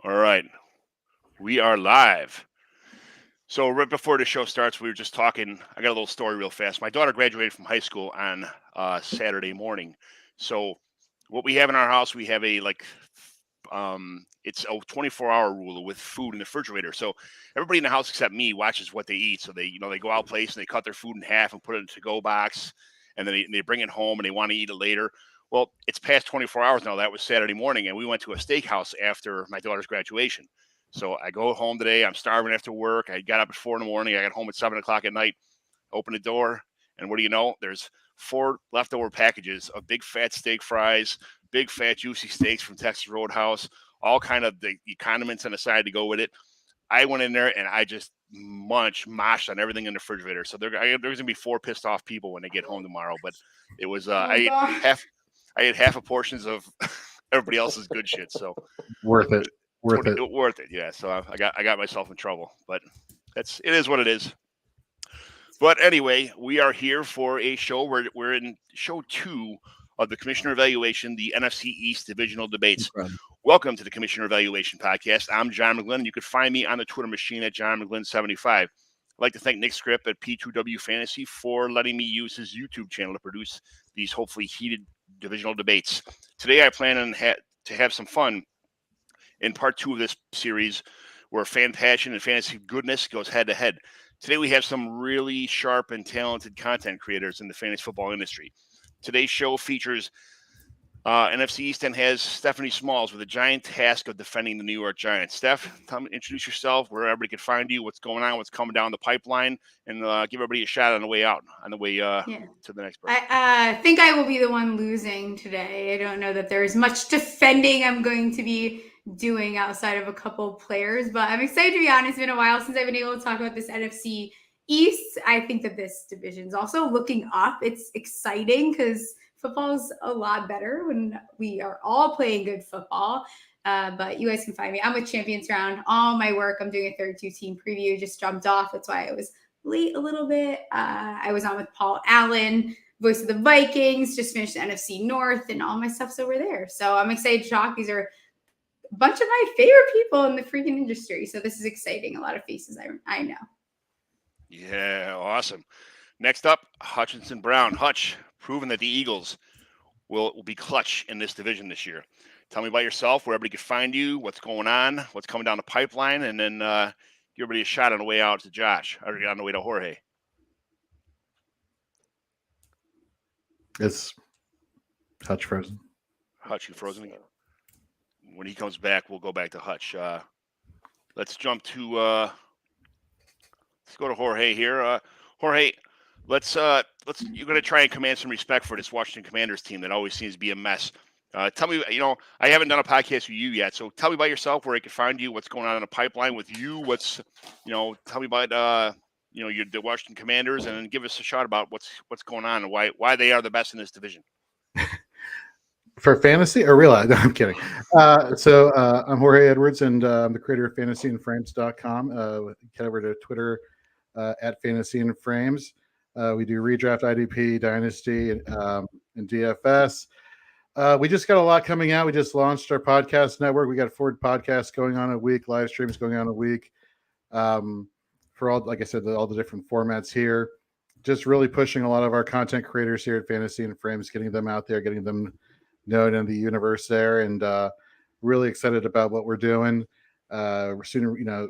All right, we are live. So right before the show starts, we were just talking. I got a little story real fast. My daughter graduated from high school on Saturday morning. So what we have in our house, we have it's a 24-hour rule with food in the refrigerator. So everybody in the house except me watches what they eat. So they go out place and they cut their food in half and put it in a to-go box, and then they bring it home and they want to eat it later. Well, it's past 24 hours now. That was Saturday morning, and we went to a steakhouse after my daughter's graduation. So I go home today. I'm starving after work. I got up at 4 a.m. I got home at 7 o'clock at night. Open the door, and what do you know? There's 4 leftover packages of big fat steak fries, big fat juicy steaks from Texas Roadhouse, all kind of the condiments on the side to go with it. I went in there and I just moshed on everything in the refrigerator. So there's gonna be 4 pissed off people when they get home tomorrow. But it was I ate half a portions of everybody else's good shit. So worth it. Worth it, yeah. So I got myself in trouble, but it is what it is. But anyway, we are here for a show. We're in show 2 of the Commissioner Evaluation, the NFC East Divisional Debates. Welcome to the Commissioner Evaluation Podcast. I'm John McGlynn. You can find me on the Twitter machine at JohnMcGlynn75. I'd like to thank Nick Scripp at P2W Fantasy for letting me use his YouTube channel to produce these hopefully heated divisional debates. Today I plan on to have some fun in part 2 of this series where fan passion and fantasy goodness goes head to head. Today we have some really sharp and talented content creators in the fantasy football industry. Today's show features NFC East and has Stephanie Smalls with a giant task of defending the New York Giants. Steph, introduce yourself, where everybody can find you, what's going on, what's coming down the pipeline, and give everybody a shot on the way out, on the way to the next person. I think I will be the one losing today. I don't know that there's much defending I'm going to be doing outside of a couple players, but I'm excited to be honest. It's been a while since I've been able to talk about this NFC East. I think that this division is also looking up. It's exciting because football's a lot better when we are all playing good football. But you guys can find me. I'm with Champions Round. All my work, I'm doing a 32-team preview. Just jumped off. That's why I was late a little bit. I was on with Paul Allen, voice of the Vikings. Just finished the NFC North, and all my stuff's over there. So I'm excited to talk. These are a bunch of my favorite people in the freaking industry. So this is exciting. A lot of faces I know. Yeah, awesome. Next up, Hutchinson Brown. Hutch, proving that the Eagles will be clutch in this division this year. Tell me about yourself, where everybody can find you, what's going on, what's coming down the pipeline, and then give everybody a shot on the way out to Josh, or on the way to Jorge. It's Hutch frozen. Hutch, you frozen again? When he comes back, we'll go back to Hutch. Let's jump to let's go to Jorge here. Jorge, let's you're going to try and command some respect for this Washington Commanders team that always seems to be a mess. Tell me, I haven't done a podcast with you yet, so tell me about yourself, where I can find you, what's going on in the pipeline with you, tell me about the Washington Commanders, and then give us a shot about what's going on and why they are the best in this division. For fantasy or real? No, I'm kidding. So I'm Jorge Edwards, and I'm the creator of fantasyandframes.com. Get over to Twitter at fantasyandframes. We do redraft, IDP, Dynasty, and DFS. We just got a lot coming out. We just launched our podcast network. We got 4 podcasts going on a week, live streams going on a week. For all, like I said, all the different formats here. Just really pushing a lot of our content creators here at Fantasy and Frames, getting them out there, getting them known in the universe there, and really excited about what we're doing. We're soon,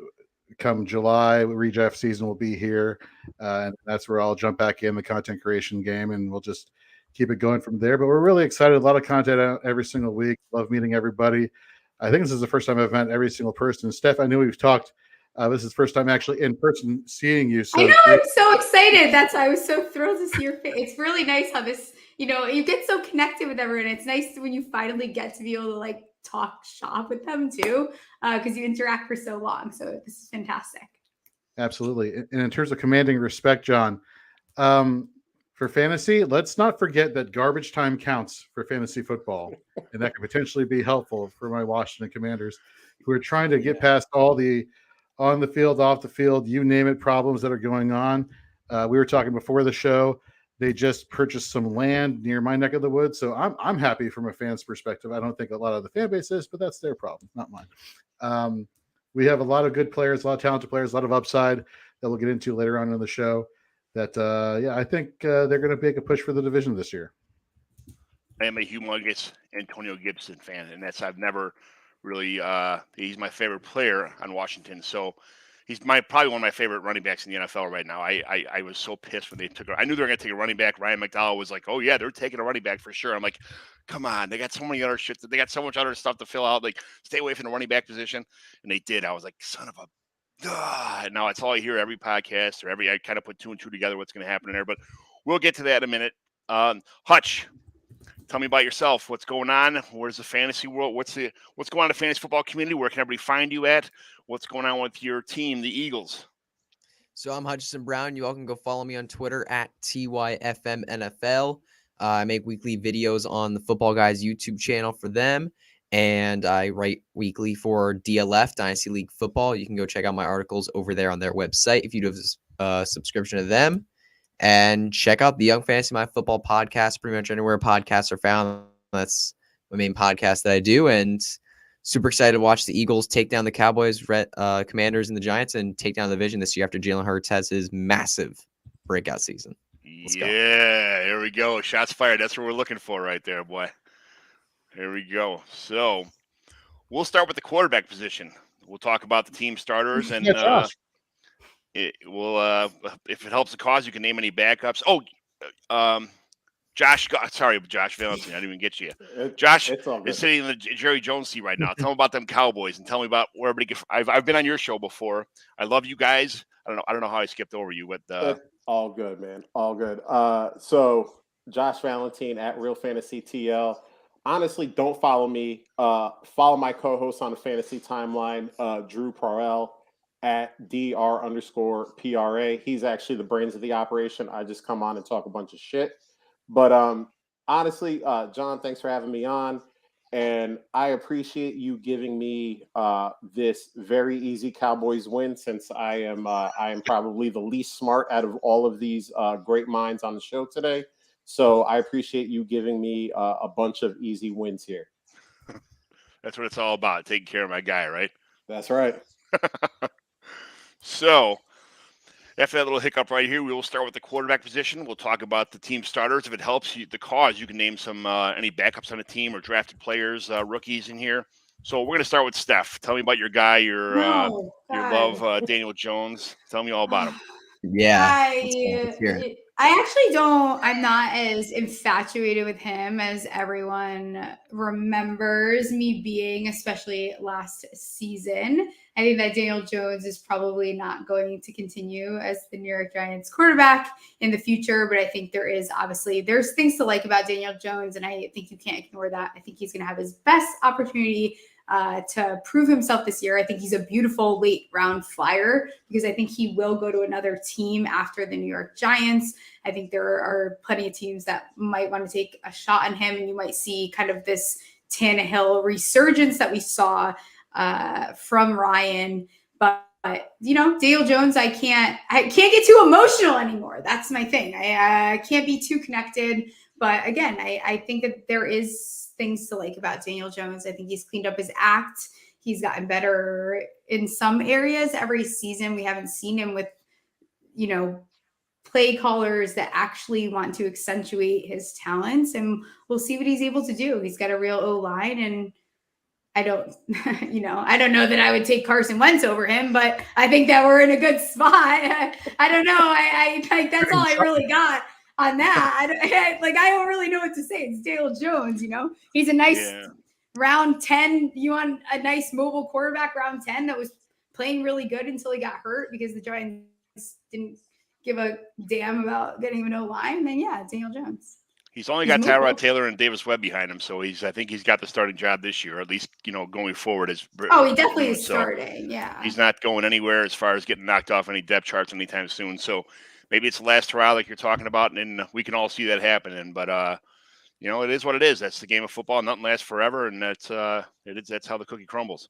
come July, redraft season will be here, and that's where I'll jump back in the content creation game, and we'll just keep it going from there. But we're really excited. A lot of content out every single week. Love meeting everybody. I think this is the first time I've met every single person. Steph, I know we've talked. This is the first time actually in person seeing you. So I know, I'm so excited. I was so thrilled to see your face. It's really nice how this, you get so connected with everyone. It's nice when you finally get to be able to talk shop with them too, because you interact for so long. So this is fantastic. Absolutely. And in terms of commanding respect, John, for fantasy, let's not forget that garbage time counts for fantasy football, and that could potentially be helpful for my Washington Commanders, who are trying to get past all the on the field, off the field, you name it, problems that are going on. We were talking before the show. They just purchased some land near my neck of the woods, so I'm happy from a fan's perspective. I don't think a lot of the fan base is, but that's their problem, not mine. We have a lot of good players, a lot of talented players, a lot of upside that we'll get into later on in the show. That I think they're going to make a push for the division this year. I am a humongous Antonio Gibson fan, and I've never really he's my favorite player on Washington. So he's probably one of my favorite running backs in the NFL right now. I was so pissed when they took I knew they were going to take a running back. Ryan McDowell was like, "Oh yeah, they're taking a running back for sure." I'm like, "Come on, they got so many other shit. They got so much other stuff to fill out. Like, stay away from the running back position." And they did. I was like, "Son of a." And now it's all I hear every podcast or I kind of put 2 and 2 together what's going to happen in there. But we'll get to that in a minute. Hutch, tell me about yourself. What's going on? Where's the fantasy world? What's going on in the fantasy football community? Where can everybody find you at? What's going on with your team, the Eagles? So I'm Hutchinson Brown. You all can go follow me on Twitter at TYFMNFL. I make weekly videos on the Football Guys YouTube channel for them. And I write weekly for DLF, Dynasty League Football. You can go check out my articles over there on their website if you do have a subscription to them. And check out the Young Fantasy My Football podcast, pretty much anywhere podcasts are found. That's my main podcast that I do. And super excited to watch the Eagles take down the Cowboys, Commanders, and the Giants and take down the division this year after Jalen Hurts has his massive breakout season. Let's go. Here we go. Shots fired. That's what we're looking for right there, boy. Here we go. So we'll start with the quarterback position. We'll talk about the team starters and it will if it helps the cause, you can name any backups. Josh Valentine. I didn't even get you. Josh is sitting in the Jerry Jones seat right now. Tell me about them Cowboys and tell me about where everybody I've been on your show before. I love you guys. I don't know how I skipped over you, but all good, man. All good. So Josh Valentine at Real Fantasy TL. Honestly, don't follow me. Follow my co-host on the fantasy timeline, Drew Parrell at DR_PRA. He's actually the brains of the operation. I just come on and talk a bunch of shit. But honestly, John, thanks for having me on. And I appreciate you giving me this very easy Cowboys win, since I am probably the least smart out of all of these great minds on the show today. So I appreciate you giving me a bunch of easy wins here. That's what it's all about, taking care of my guy, right? That's right. So after that little hiccup right here, we will start with the quarterback position. We'll talk about the team starters. If it helps you, the cause, you can name some any backups on the team or drafted players, rookies in here. So we're going to start with Steph. Tell me about your guy, your love, Daniel Jones. Tell me all about him. Yeah. I actually I'm not as infatuated with him as everyone remembers me being, especially last season. I think that Daniel Jones is probably not going to continue as the New York Giants quarterback in the future, but I think there's things to like about Daniel Jones, and I think you can't ignore that. I think he's going to have his best opportunity to prove himself this year. I think he's a beautiful late round flyer because I think he will go to another team after the New York Giants. I think there are plenty of teams that might want to take a shot on him, and you might see kind of this Tannehill resurgence that we saw from Ryan. But Daniel Jones, I can't get too emotional anymore. That's my thing. I can't be too connected. But again, I think that there is things to like about Daniel Jones. I think he's cleaned up his act. He's gotten better in some areas every season. We haven't seen him with, play callers that actually want to accentuate his talents, and we'll see what he's able to do. He's got a real O-line, and I don't know that I would take Carson Wentz over him, but I think that we're in a good spot. I don't know. I that's all I really got on that. I don't really know what to say. It's Daniel Jones, he's a nice round 10. You want a nice mobile quarterback round 10 that was playing really good until he got hurt because the Giants didn't give a damn about getting an O-line. Then Daniel Jones. He's only got Tyrod Taylor and Davis Webb behind him, so I think he's got the starting job this year, or at least going forward. He definitely is starting. Yeah, he's not going anywhere as far as getting knocked off any depth charts anytime soon. So maybe it's the last hurrah like you're talking about, and we can all see that happening. But it is what it is. That's the game of football. Nothing lasts forever, and that's how the cookie crumbles.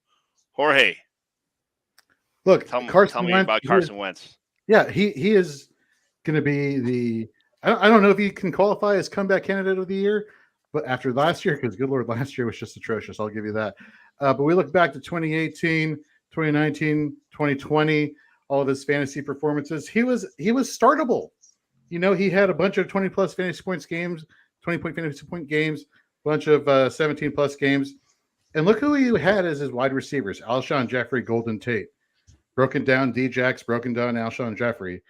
Jorge, look, tell me about Carson Wentz. Yeah, he is going to be the. I don't know if he can qualify as comeback candidate of the year, but after last year, because good Lord, last year was just atrocious. I'll give you that. But we look back to 2018, 2019, 2020, all of his fantasy performances. He was startable. You know, he had a bunch of 20-plus fantasy points games, 20-point fantasy point games, a bunch of 17-plus games. And look who he had as his wide receivers: Alshon Jeffrey, Golden Tate. Broken down Djax, broken down Alshon Jeffrey.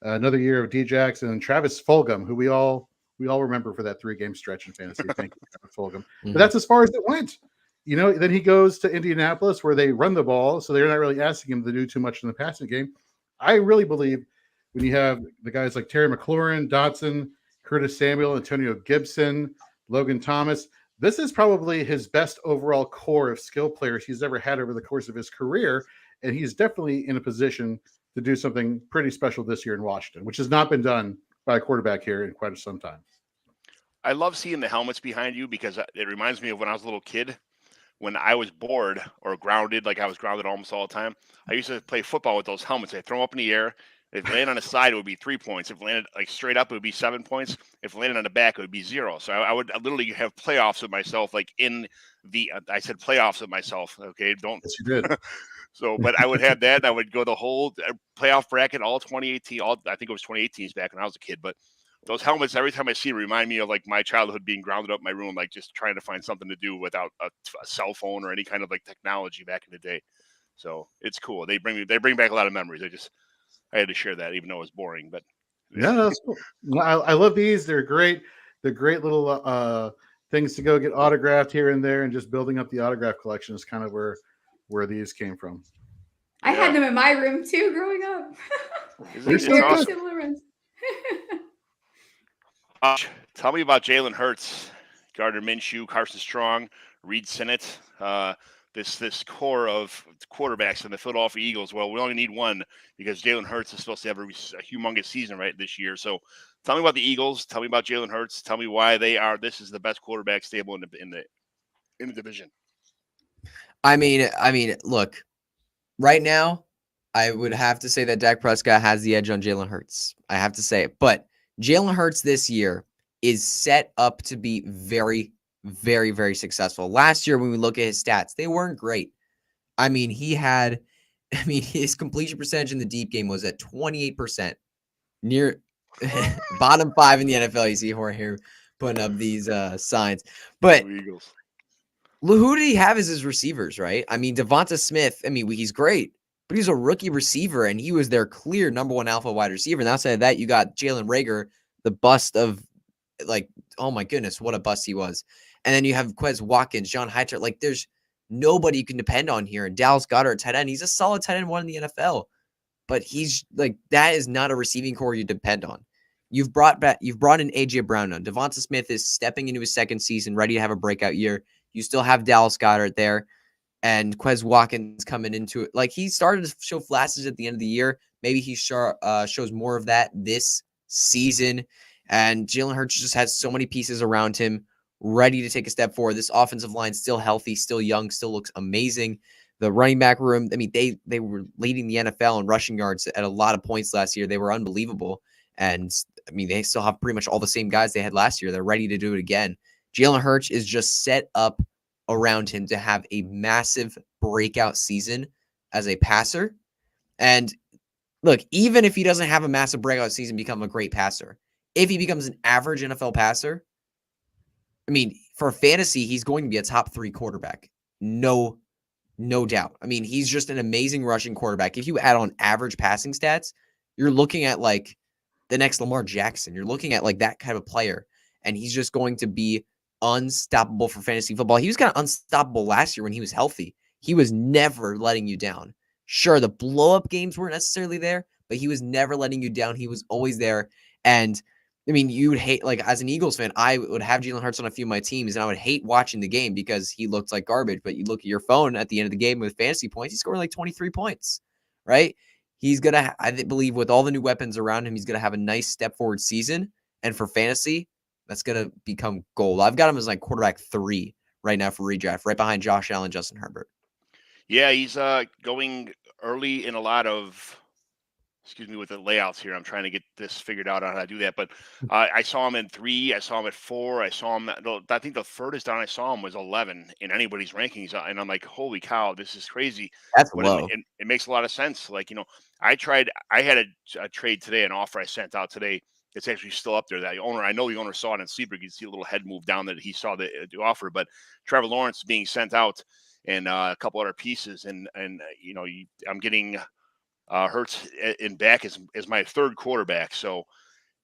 Another year of Djax, and Travis Fulgham, who we all remember for that 3-game stretch in fantasy. Thank you, Travis Fulgham. Mm-hmm. But that's as far as it went. You know, then he goes to Indianapolis where they run the ball, so they're not really asking him to do too much in the passing game. I really believe when you have the guys like Terry McLaurin, Dotson, Curtis Samuel, Antonio Gibson, Logan Thomas, this is probably his best overall core of skill players he's ever had over the course of his career. And he's definitely in a position to do something pretty special this year in Washington, which has not been done by a quarterback here in quite some time. I love seeing the helmets behind you because it reminds me of when I was a little kid. When I was bored or grounded, like I was grounded almost all the time, I used to play football with those helmets. I'd throw them up in the air. If it landed on the side, it would be 3 points. If it landed like straight up, it would be 7 points. If it landed on the back, it would be 0. So I would literally have playoffs with myself, like in the, I said playoffs with myself. Okay. Don't. Yes, you did. So, but I would have that. And I would go the whole playoff bracket, all 2018, I think it was 2018s back when I was a kid. But those helmets, every time I see them, remind me of like my childhood being grounded up in my room, like just trying to find something to do without a cell phone or any kind of like technology back in the day. So it's cool. They bring back a lot of memories. I had to share that, even though it was boring. But yeah, that's cool. I love these. They're great. They're great little things to go get autographed here and there, and just building up the autograph collection is kind of where these came from. I had them in my room too growing up. It's Very awesome. similar ones. Tell me about Jalen Hurts, Gardner Minshew, Carson Strong, Reed Sinnett, this core of quarterbacks in the Philadelphia Eagles. Well, we only need one because Jalen Hurts is supposed to have a humongous season right this year. So tell me about the Eagles. Tell me about Jalen Hurts. Tell me why this is the best quarterback stable in the division. I mean, look, right now, I would have to say that Dak Prescott has the edge on Jalen Hurts. I have to say it. But Jalen Hurts this year is set up to be very, very, very successful. Last year, when we look at his stats, they weren't great. I mean, his completion percentage in the deep game was at 28%, near bottom 5 in the NFL. You see Jorge here putting up these signs. But Eagles. Who did he have as his receivers, right? I mean, Devonta Smith, he's great, but he's a rookie receiver, and he was their clear number 1 alpha wide receiver. And outside of that, you got Jalen Reagor, the bust of, like, oh my goodness, what a bust he was. And then you have Quez Watkins, John Hyter. Like, there's nobody you can depend on here. And Dallas Goddard, tight end, he's a solid tight end 1 in the NFL. But he's like, that is not a receiving core you depend on. You've brought in A.J. Brown now. Devonta Smith is stepping into his second season, ready to have a breakout year. You still have Dallas Goddard there. And Quez Watkins coming into it. Like, he started to show flashes at the end of the year. Maybe he shows more of that this season. And Jalen Hurts just has so many pieces around him ready to take a step forward. This offensive line still healthy, still young, still looks amazing. The running back room, they were leading the NFL in rushing yards at a lot of points last year. They were unbelievable. And, they still have pretty much all the same guys they had last year. They're ready to do it again. Jalen Hurts is just set up around him to have a massive breakout season as a passer. And look, even if he doesn't have a massive breakout season, become a great passer, if he becomes an average NFL passer, for fantasy, he's going to be a top 3 quarterback. No doubt. He's just an amazing rushing quarterback. If you add on average passing stats, you're looking at like the next Lamar Jackson. You're looking at like that kind of player. And he's just going to be unstoppable for fantasy football. He was kind of unstoppable last year when he was healthy. He was never letting you down. Sure, the blow-up games weren't necessarily there, but he was never letting you down. He was always there. And you would hate, like, as an Eagles fan, I would have Jalen Hurts on a few of my teams, and I would hate watching the game because he looked like garbage. But you look at your phone at the end of the game with fantasy points, he's scoring like 23 points, right? He's going to, I believe, with all the new weapons around him, he's going to have a nice step forward season. And for fantasy, that's going to become gold. I've got him as like quarterback 3 right now for redraft, right behind Josh Allen, Justin Herbert. Yeah, he's going early in a lot of excuse me, with the layouts here. I'm trying to get this figured out on how to do that. But I saw him in 3. I saw him at 4. I saw him. I think the furthest down I saw him was 11 in anybody's rankings, and I'm like, holy cow, this is crazy. That's But low. it makes a lot of sense. Like, I had a trade today, an offer I sent out today. It's actually still up there. I know the owner saw it in Sleeper. You can see a little head move down that he saw the offer. But Trevor Lawrence is being sent out, and a couple other pieces, and I'm getting Hurts in back as my third quarterback. So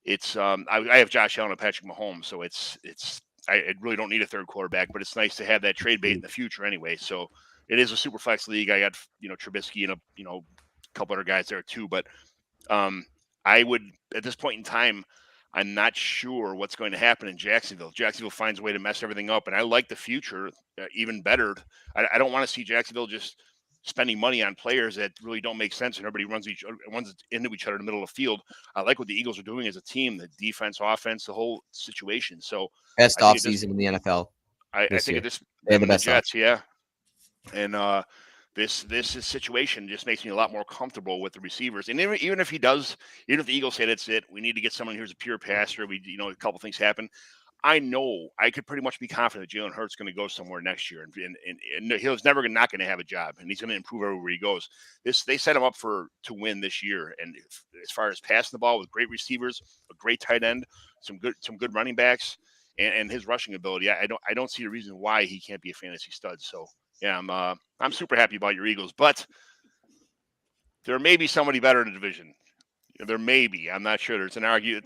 it's I have Josh Allen and Patrick Mahomes. So I really don't need a third quarterback, but it's nice to have that trade bait in the future anyway. So it is a super flex league. I got Trubisky and a couple other guys there too. But I would, at this point in time, I'm not sure what's going to happen in Jacksonville. Jacksonville finds a way to mess everything up, and I like the future even better. I don't want to see Jacksonville just spending money on players that really don't make sense, and everybody runs into each other in the middle of the field. I like what the Eagles are doing as a team, the defense, offense, the whole situation. So Best offseason in the NFL. I think they have the best Jets, yeah. And this situation just makes me a lot more comfortable with the receivers. And even if the Eagles say that's it, we need to get someone who's a pure passer. A couple things happen. I know I could pretty much be confident that Jalen Hurts is going to go somewhere next year, and he's never not going to have a job, and he's going to improve everywhere he goes. They set him up to win this year, and as far as passing the ball with great receivers, a great tight end, some good running backs, and his rushing ability, I don't see a reason why he can't be a fantasy stud. So yeah, I'm super happy about your Eagles, but there may be somebody better in the division. There may be. I'm not sure. There's an argument.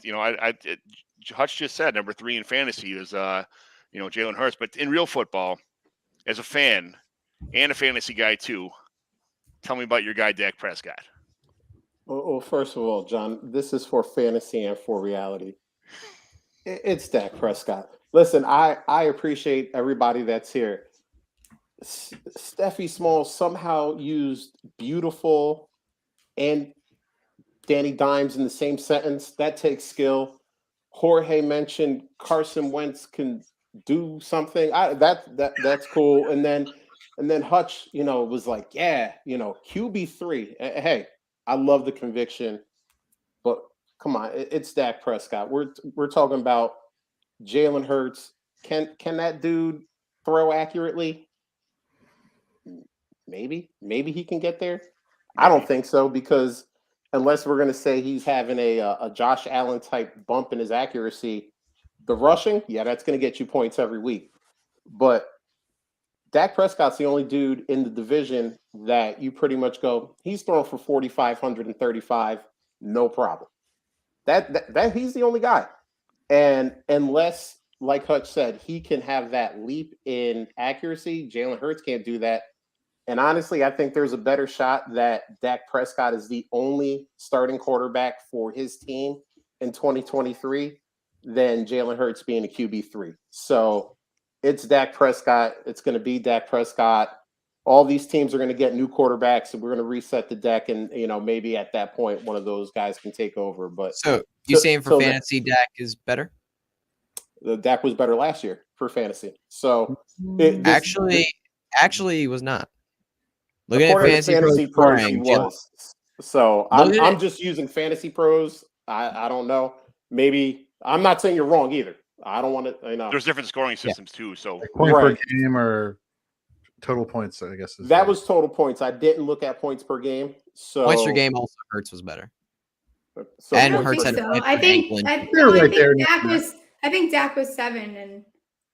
Hutch just said number 3 in fantasy is Jalen Hurts, but in real football, as a fan and a fantasy guy too, tell me about your guy Dak Prescott. Well, first of all, John, this is for fantasy and for reality. It's Dak Prescott. Listen, I appreciate everybody that's here. Steffi Smalls somehow used beautiful and Danny Dimes in the same sentence. That takes skill. Jorge mentioned Carson Wentz can do something. That's cool. And then Hutch, was like, yeah, QB3. Hey, I love the conviction, but come on, it's Dak Prescott. We're talking about Jalen Hurts. Can that dude throw accurately? Maybe he can get there. I don't think so, because unless we're going to say he's having a Josh Allen type bump in his accuracy, the rushing, yeah, that's going to get you points every week. But Dak Prescott's the only dude in the division that you pretty much go, he's throwing for 4,535, no problem. That he's the only guy. And unless, like Hutch said, he can have that leap in accuracy, Jalen Hurts can't do that. And honestly, I think there's a better shot that Dak Prescott is the only starting quarterback for his team in 2023 than Jalen Hurts being a QB3. So it's Dak Prescott. It's going to be Dak Prescott. All these teams are going to get new quarterbacks, and we're going to reset the deck. And, maybe at that point, one of those guys can take over. But so you saying for fantasy, Dak is better? The Dak was better last year for fantasy. So actually, he was not. Looking at fantasy pros, he was. So I'm just using fantasy pros. I don't know. Maybe I'm not saying you're wrong either. I don't want to. There's different scoring systems too. So like point per game or total points, I guess. That was total points. I didn't look at points per game. So points per game also Hurts was better. So and I Hurts think had so. I think Dak was 7 and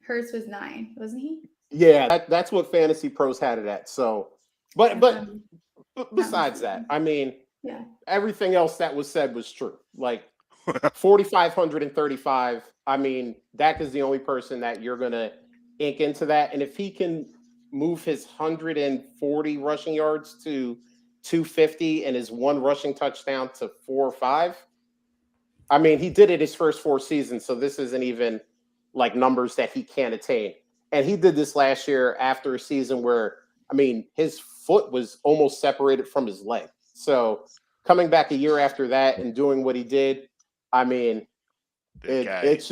Hurts was 9, wasn't he? Yeah, that's what fantasy pros had it at. So. But besides that, I mean, everything else that was said was true. Like 4,535. I mean, Dak is the only person that you're going to ink into that. And if he can move his 140 rushing yards to 250 and his 1 rushing touchdown to 4 or 5, I mean, he did it his first 4 seasons. So this isn't even like numbers that he can't attain. And he did this last year after a season where, I mean, his foot was almost separated from his leg. So coming back a year after that and doing what he did, I mean, it's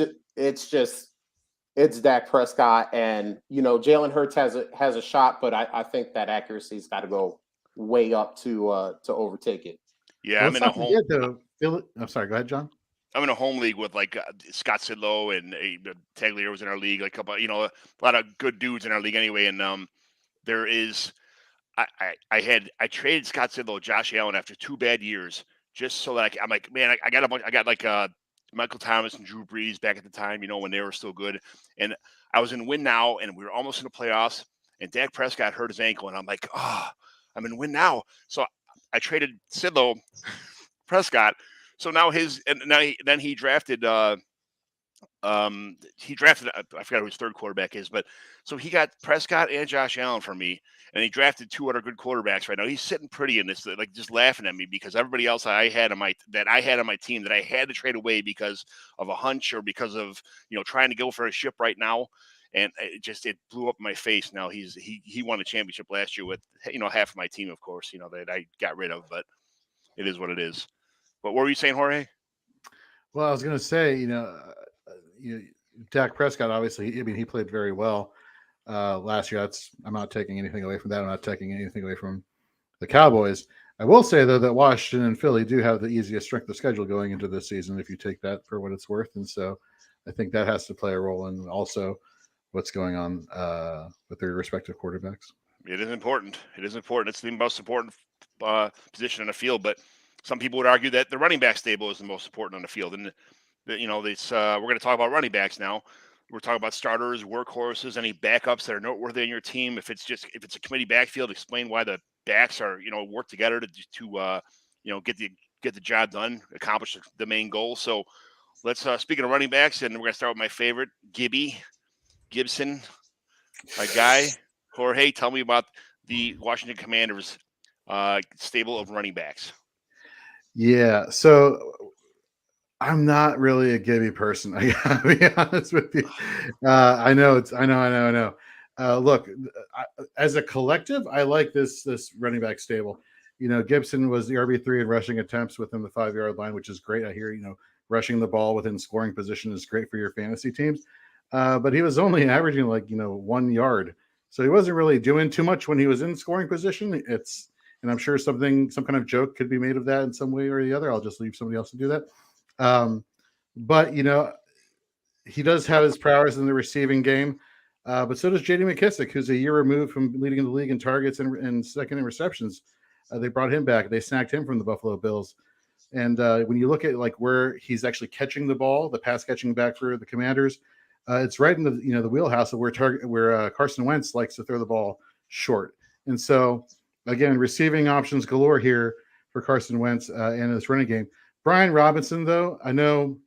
Dak Prescott, and Jalen Hurts has a shot, but I think that accuracy's got to go way up to overtake it. Yeah, Well, I'm let's in a not home. forget though. I'm sorry. Go ahead, John. I'm in a home league with like Scott Sidlow and Taglier was in our league. Like a couple, a lot of good dudes in our league anyway. And there is, I traded Scott Sidlow, Josh Allen after 2 bad years just so that I'm like, man, I got a bunch. I got like Michael Thomas and Drew Brees back at the time, when they were still good. And I was in win now, and we were almost in the playoffs. And Dak Prescott hurt his ankle, and I'm like, I'm in win now. So I traded Sidlow, Prescott. So now then he drafted I forgot who his third quarterback is, but so he got Prescott and Josh Allen for me, and he drafted 2 other good quarterbacks right now. He's sitting pretty in this, like just laughing at me because everybody else I had on my team that I had to trade away because of a hunch or because of trying to go for a ship right now, and it blew up in my face. Now he won a championship last year with half of my team, of course, that I got rid of, but it is what it is. But what were you saying, Jorge? Well, I was going to say, Dak Prescott, obviously, I mean, he played very well last year. I'm not taking anything away from that. I'm not taking anything away from the Cowboys. I will say, though, that Washington and Philly do have the easiest strength of schedule going into this season, if you take that for what it's worth. And so I think that has to play a role in also what's going on with their respective quarterbacks. It is important. It's the most important position on the field, but some people would argue that the running back stable is the most important on the field. And, we're going to talk about running backs now. We're talking about starters, workhorses, any backups that are noteworthy in your team. If it's a committee backfield, explain why the backs are, work together to get the job done, accomplish the main goal. So let's, speaking of running backs, and we're going to start with my favorite, Gibson, my guy. Jorge, tell me about the Washington Commanders stable of running backs. Yeah, so I'm not really a Gibby person. I gotta be honest with you. I know. Look, as a collective, I like this running back stable. Gibson was the RB3 in rushing attempts within the 5-yard line, which is great. I hear rushing the ball within scoring position is great for your fantasy teams. But he was only averaging 1 yard, so he wasn't really doing too much when he was in scoring position. And I'm sure some kind of joke could be made of that in some way or the other. I'll just leave somebody else to do that. But he does have his prowess in the receiving game. But so does J.D. McKissick, who's a year removed from leading the league in targets and second in receptions. They brought him back. They snagged him from the Buffalo Bills. And when you look at where he's actually catching the ball, the pass catching back for the Commanders, it's right in the wheelhouse of where Carson Wentz likes to throw the ball short. And so again, receiving options galore here for Carson Wentz and his running game. Brian Robinson, though, I know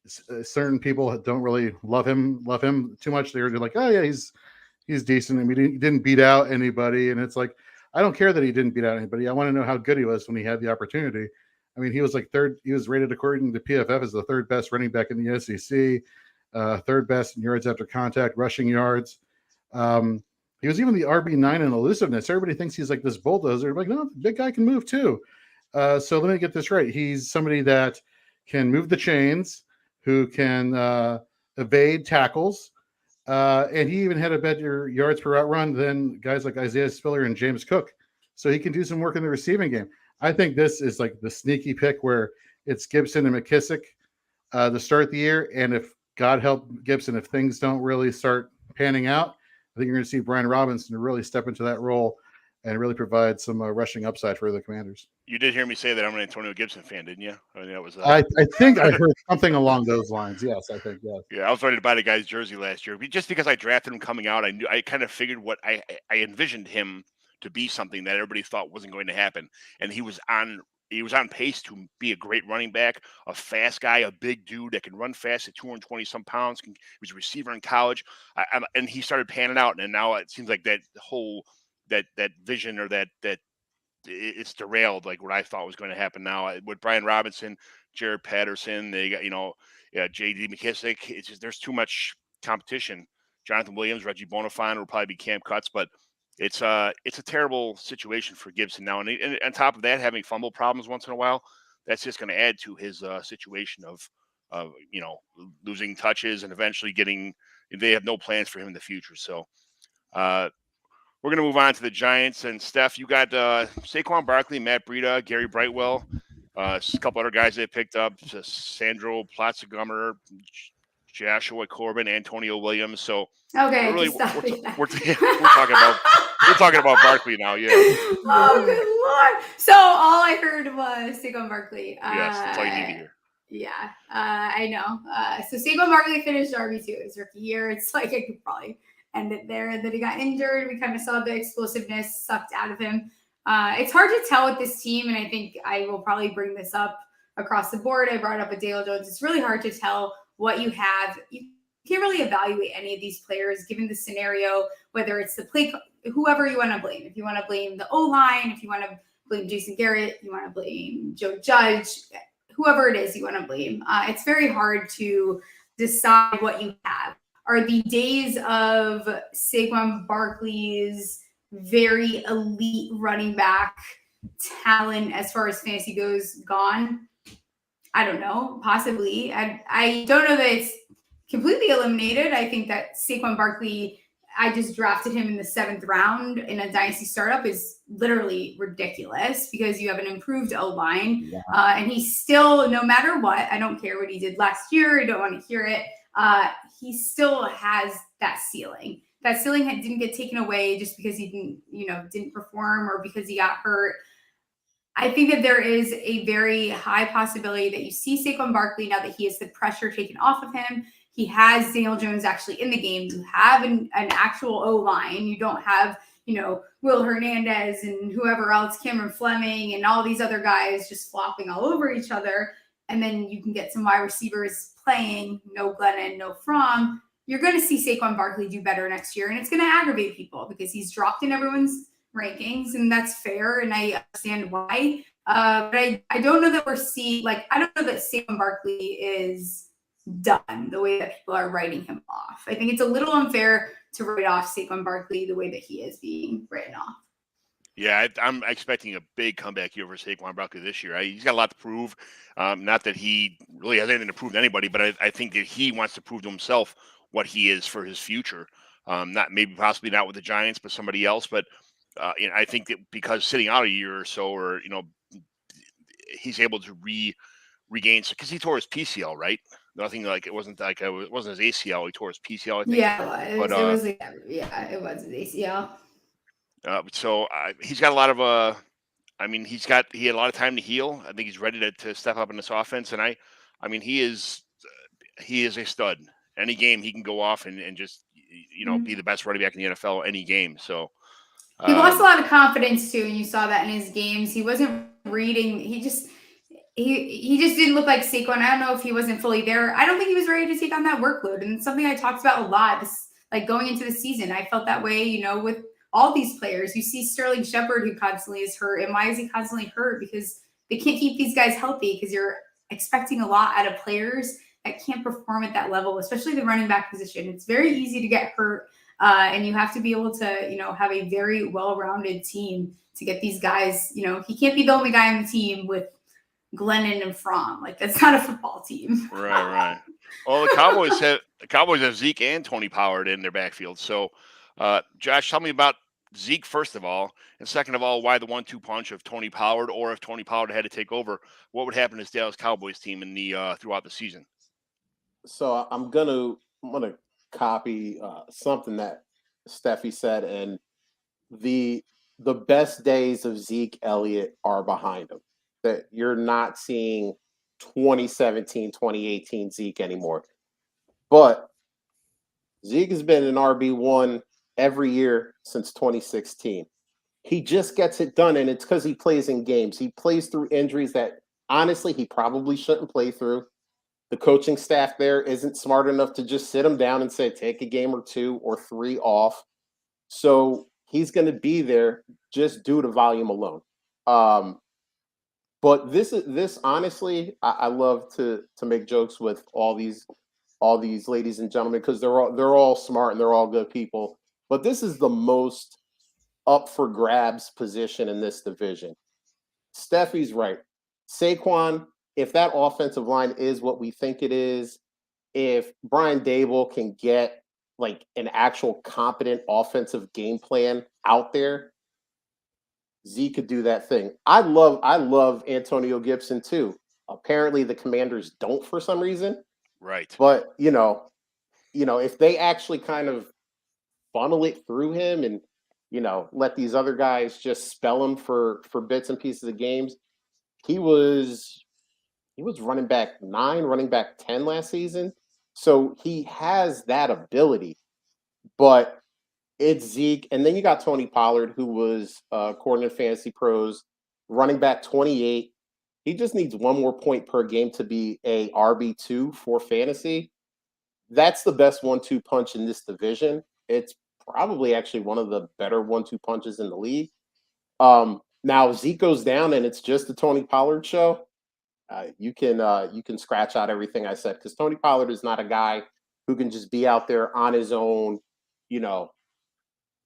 certain people don't really love him too much. They're like, oh yeah, he's decent, and he didn't beat out anybody. And it's like, I don't care that he didn't beat out anybody. I want to know how good he was when he had the opportunity. I mean, he was third. He was rated according to PFF as the 3rd best running back in the SEC, 3rd best in yards after contact, rushing yards. He was even the RB9 in elusiveness. Everybody thinks he's like this bulldozer. I'm like, no, the big guy can move too. So let me get this right. He's somebody that can move the chains, who can evade tackles, and he even had a better yards per route run than guys like Isaiah Spiller and James Cook. So he can do some work in the receiving game. I think this is like the sneaky pick where it's Gibson and McKissick to start the year. And if God help Gibson, if things don't really start panning out, I think you're going to see Brian Robinson really step into that role and really provide some rushing upside for the Commanders. You did hear me say that I'm an Antonio Gibson fan, didn't you? I mean, that was. I think I heard something along those lines. Yes, I think yes. Yeah, I was ready to buy the guy's jersey last year, just because I drafted him coming out. I kind of figured what I envisioned him to be something that everybody thought wasn't going to happen, and he was on pace to be a great running back, a fast guy, a big dude that can run fast at 220 some pounds. He was a receiver in college, and he started panning out, and now it seems like that whole that vision or that it's derailed, like what I thought was going to happen now with Brian Robinson, Jared Patterson. They got J.D. McKissick. It's just there's too much competition. Jonathan Williams, Reggie Bonifant will probably be Cam Cutts, but it's a terrible situation for Gibson now. And on top of that, having fumble problems once in a while, that's just going to add to his situation of losing touches and eventually getting. They have no plans for him in the future. So we're going to move on to the Giants. And Steph, you got Saquon Barkley, Matt Breida, Gary Brightwell, a couple other guys they picked up, Sandro Platzigummer, Joshua Corbin, Antonio Williams. So Okay, we're we're talking about Barkley now. Yeah. Oh, good lord! So all I heard was Saquon Barkley. Yes, that's all you need to hear. Yeah, I know. So Saquon Barkley finished RB2 his rookie year. It's like I could probably end it there. And then he got injured. We kind of saw the explosiveness sucked out of him. It's hard to tell with this team, and I think I will probably bring this up across the board. I brought up with Dale Jones. It's really hard to tell what you have. You can't really evaluate any of these players given the scenario, whether it's the play, whoever you want to blame. If you want to blame the O-line, if you want to blame Jason Garrett, you want to blame Joe Judge, whoever it is you want to blame. It's very hard to decide what you have. Are the days of Saquon Barkley's very elite running back talent as far as fantasy goes gone? I don't know. Possibly. I don't know that it's completely eliminated. I think that Saquon Barkley, I just drafted him in the 7th round in a dynasty startup, is literally ridiculous because you have an improved O-line. Yeah. And he's still, no matter what, I don't care what he did last year. I don't want to hear it. He still has that ceiling. That ceiling didn't get taken away just because he didn't perform or because he got hurt. I think that there is a very high possibility that you see Saquon Barkley now that he has the pressure taken off of him. He has Daniel Jones actually in the game. You have an actual O-line. You don't have, Will Hernandez and whoever else, Cameron Fleming and all these other guys just flopping all over each other. And then you can get some wide receivers playing, no Glennon, no Fromm. You're going to see Saquon Barkley do better next year. And it's going to aggravate people because he's dropped in everyone's rankings, and that's fair. And I understand why. But I don't know that we're seeing, I don't know that Saquon Barkley is done the way that people are writing him off. I think it's a little unfair to write off Saquon Barkley the way that he is being written off. Yeah, I'm expecting a big comeback year for Saquon Barkley this year. He's got a lot to prove. Not that he really has anything to prove to anybody, but I think that he wants to prove to himself what he is for his future. Possibly not with the Giants, but somebody else. But I think that because sitting out a year or so, or he's able to regain, because he tore his PCL, right? Nothing like it wasn't his ACL. He tore his PCL, I think. Yeah, it was his ACL. So he's got a lot of he had a lot of time to heal. I think he's ready to step up in this offense, and he is a stud. Any game he can go off and just be the best running back in the NFL any game. So he lost a lot of confidence too, and you saw that in his games. He wasn't reading. He just didn't look like Saquon. I don't know if he wasn't fully there. I don't think he was ready to take on that workload, and it's something I talked about a lot. Going into the season, I felt that way. With all these players, you see Sterling Shepard, who constantly is hurt. And why is he constantly hurt? Because they can't keep these guys healthy, because you're expecting a lot out of players that can't perform at that level, especially the running back position. It's very easy to get hurt, and you have to be able to, have a very well-rounded team to get these guys. He can't be the only guy on the team with Glennon and Fromm. That's not a football team. Right. Well, the Cowboys have Zeke and Tony Pollard in their backfield. So, Josh, tell me about Zeke first of all, and second of all, why the 1-2 punch of Tony Pollard, or if Tony Pollard had to take over, what would happen to this Dallas Cowboys team in the throughout the season? So I'm gonna copy something that Steffi said, and the best days of Zeke Elliott are behind him. That you're not seeing 2017, 2018 Zeke anymore. But Zeke has been an RB1 every year since 2016. He just gets it done, and it's because he plays in games. He plays through injuries that, honestly, he probably shouldn't play through. The coaching staff there isn't smart enough to just sit him down and say, take a game or 2 or 3 off. So he's going to be there just due to volume alone. But this honestly, I love to make jokes with all these ladies and gentlemen, because they're all smart and they're all good people. But this is the most up for grabs position in this division. Steffi's right. Saquon, if that offensive line is what we think it is, if Brian Dable can get an actual competent offensive game plan out there, Zeke could do that thing. I love Antonio Gibson too. Apparently the Commanders don't for some reason. Right. But if they actually kind of funnel it through him and let these other guys just spell him for bits and pieces of games, he was running back 9, running back 10 last season. So he has that ability, but it's Zeke. And then you got Tony Pollard, who was according to Fantasy Pros, running back 28. He just needs one more point per game to be a RB2 for fantasy. That's the best 1-2 punch in this division. It's probably actually one of the better 1-2 punches in the league. Now Zeke goes down and it's just the Tony Pollard show. You can scratch out everything I said, because Tony Pollard is not a guy who can just be out there on his own,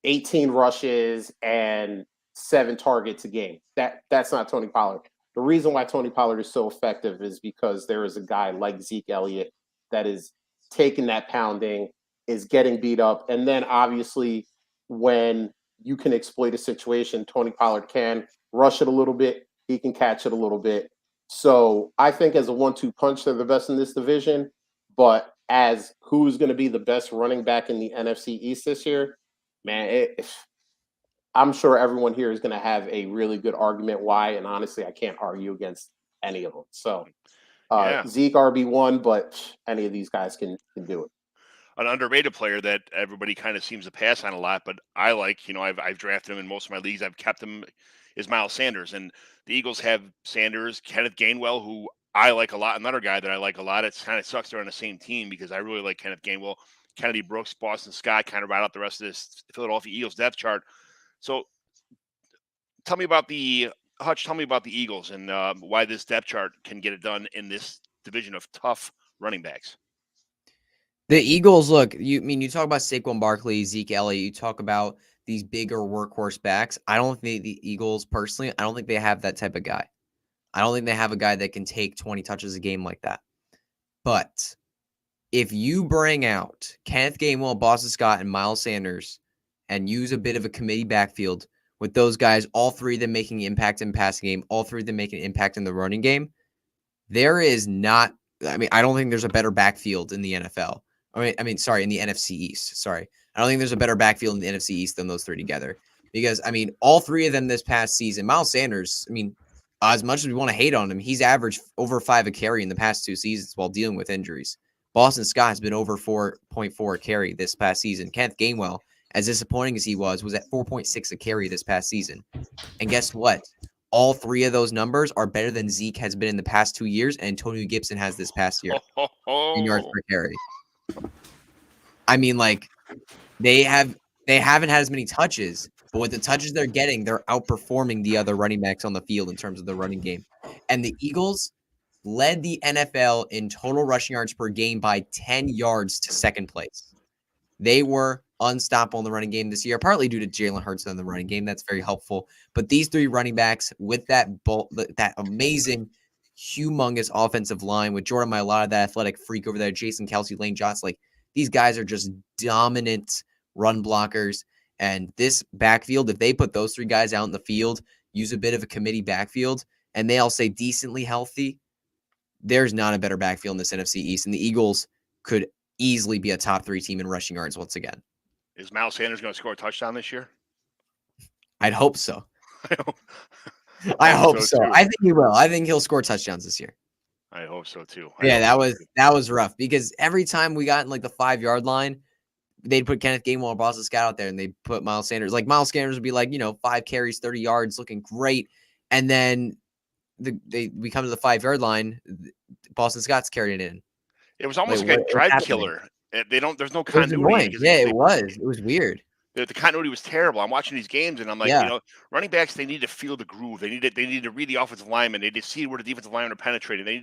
18 rushes and 7 targets a game. That's not Tony Pollard. The reason why Tony Pollard is so effective is because there is a guy like Zeke Elliott that is taking that pounding, is getting beat up. And then obviously when you can exploit a situation, Tony Pollard can rush it a little bit. He can catch it a little bit. So I think as a 1-2 punch, they're the best in this division. But as who's going to be the best running back in the NFC East this year, man, I'm sure everyone here is going to have a really good argument why. And honestly, I can't argue against any of them. So Zeke RB1, but any of these guys can do it. An underrated player that everybody kind of seems to pass on a lot, but I like, I've drafted him in most of my leagues. I've kept him, is Miles Sanders. And the Eagles have Sanders, Kenneth Gainwell, who I like a lot. Another guy that I like a lot. It kind of sucks they're on the same team because I really like Kenneth Gainwell. Kennedy Brooks, Boston Scott kind of right out the rest of this Philadelphia Eagles depth chart. So tell me about the Eagles and why this depth chart can get it done in this division of tough running backs. The Eagles, look, you talk about Saquon Barkley, Zeke Elliott, you talk about these bigger workhorse backs. I don't think the Eagles, personally, I don't think they have that type of guy. I don't think they have a guy that can take 20 touches a game like that. But if you bring out Kenneth Gainwell, Boston Scott, and Miles Sanders and use a bit of a committee backfield with those guys, all three of them making impact in passing game, all three of them making impact in the running game, there is not, I don't think there's a better backfield in the NFL. In the NFC East. Sorry. I don't think there's a better backfield in the NFC East than those three together. Because, all three of them this past season, Miles Sanders, as much as we want to hate on him, he's averaged over 5 a carry in the past 2 seasons while dealing with injuries. Boston Scott has been over 4.4 a carry this past season. Kenneth Gainwell, as disappointing as he was at 4.6 a carry this past season. And guess what? All three of those numbers are better than Zeke has been in the past 2 years, and Antonio Gibson has this past year in yards per carry. They haven't had as many touches, but with the touches they're getting, they're outperforming the other running backs on the field in terms of the running game. And the Eagles led the NFL in total rushing yards per game by 10 yards to second place. They were unstoppable in the running game this year, partly due to Jalen Hurts in the running game. That's very helpful. But these three running backs with that amazing, humongous offensive line with Jordan Mailata, that athletic freak over there, Jason Kelce, Lane Johnson, these guys are just dominant run blockers. And this backfield, if they put those three guys out in the field, use a bit of a committee backfield, and they all say decently healthy, there's not a better backfield in this NFC East. And the Eagles could easily be a top 3 team in rushing yards once again. Is Miles Sanders going to score a touchdown this year? I'd hope so. I hope so. I think he will. I think he'll score touchdowns this year. I hope so too. That was rough because every time we got in the 5-yard line, they'd put Kenneth Gainwell and Boston Scott out there, and they'd put Miles Sanders. Miles Sanders would be 5 carries, 30 yards, looking great, and then we come to the 5-yard line, Boston Scott's carrying it in. It was almost like a drive killer. There's no continuity. It was weird. The continuity was terrible. I'm watching these games and I'm like, running backs, they need to feel the groove. They need to read the offensive lineman. They need to see where the defensive linemen are penetrating. They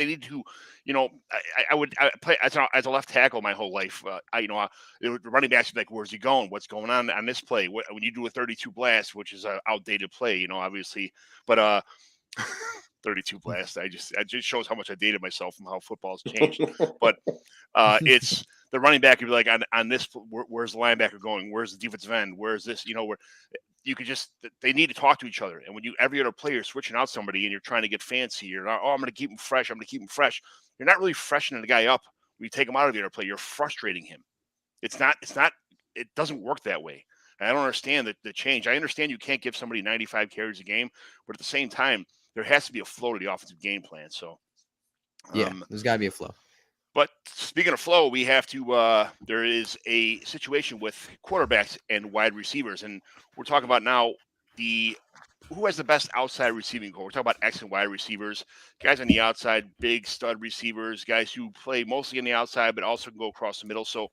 need to, I play as a left tackle my whole life. The running backs are like, where's he going? What's going on this play? When you do a 32 blast, which is an outdated play, obviously, but 32 blast. It just shows how much I dated myself and how football's changed. But it's the running back would be like on this. Where's the linebacker going? Where's the defensive end? Where's this? Where you could just they need to talk to each other. And when every other player is switching out somebody and you're trying to get fancy, you're not, I'm going to keep him fresh. I'm going to keep him fresh. You're not really freshening the guy up. When you take him out of the other play, you're frustrating him. It doesn't work that way. And I don't understand the change. I understand you can't give somebody 95 carries a game, but at the same time, there has to be a flow to the offensive game plan. So, there's got to be a flow. But speaking of flow, we have to. There is a situation with quarterbacks and wide receivers, and we're talking about now who has the best outside receiving core. We're talking about X and Y receivers, guys on the outside, big stud receivers, guys who play mostly on the outside but also can go across the middle. So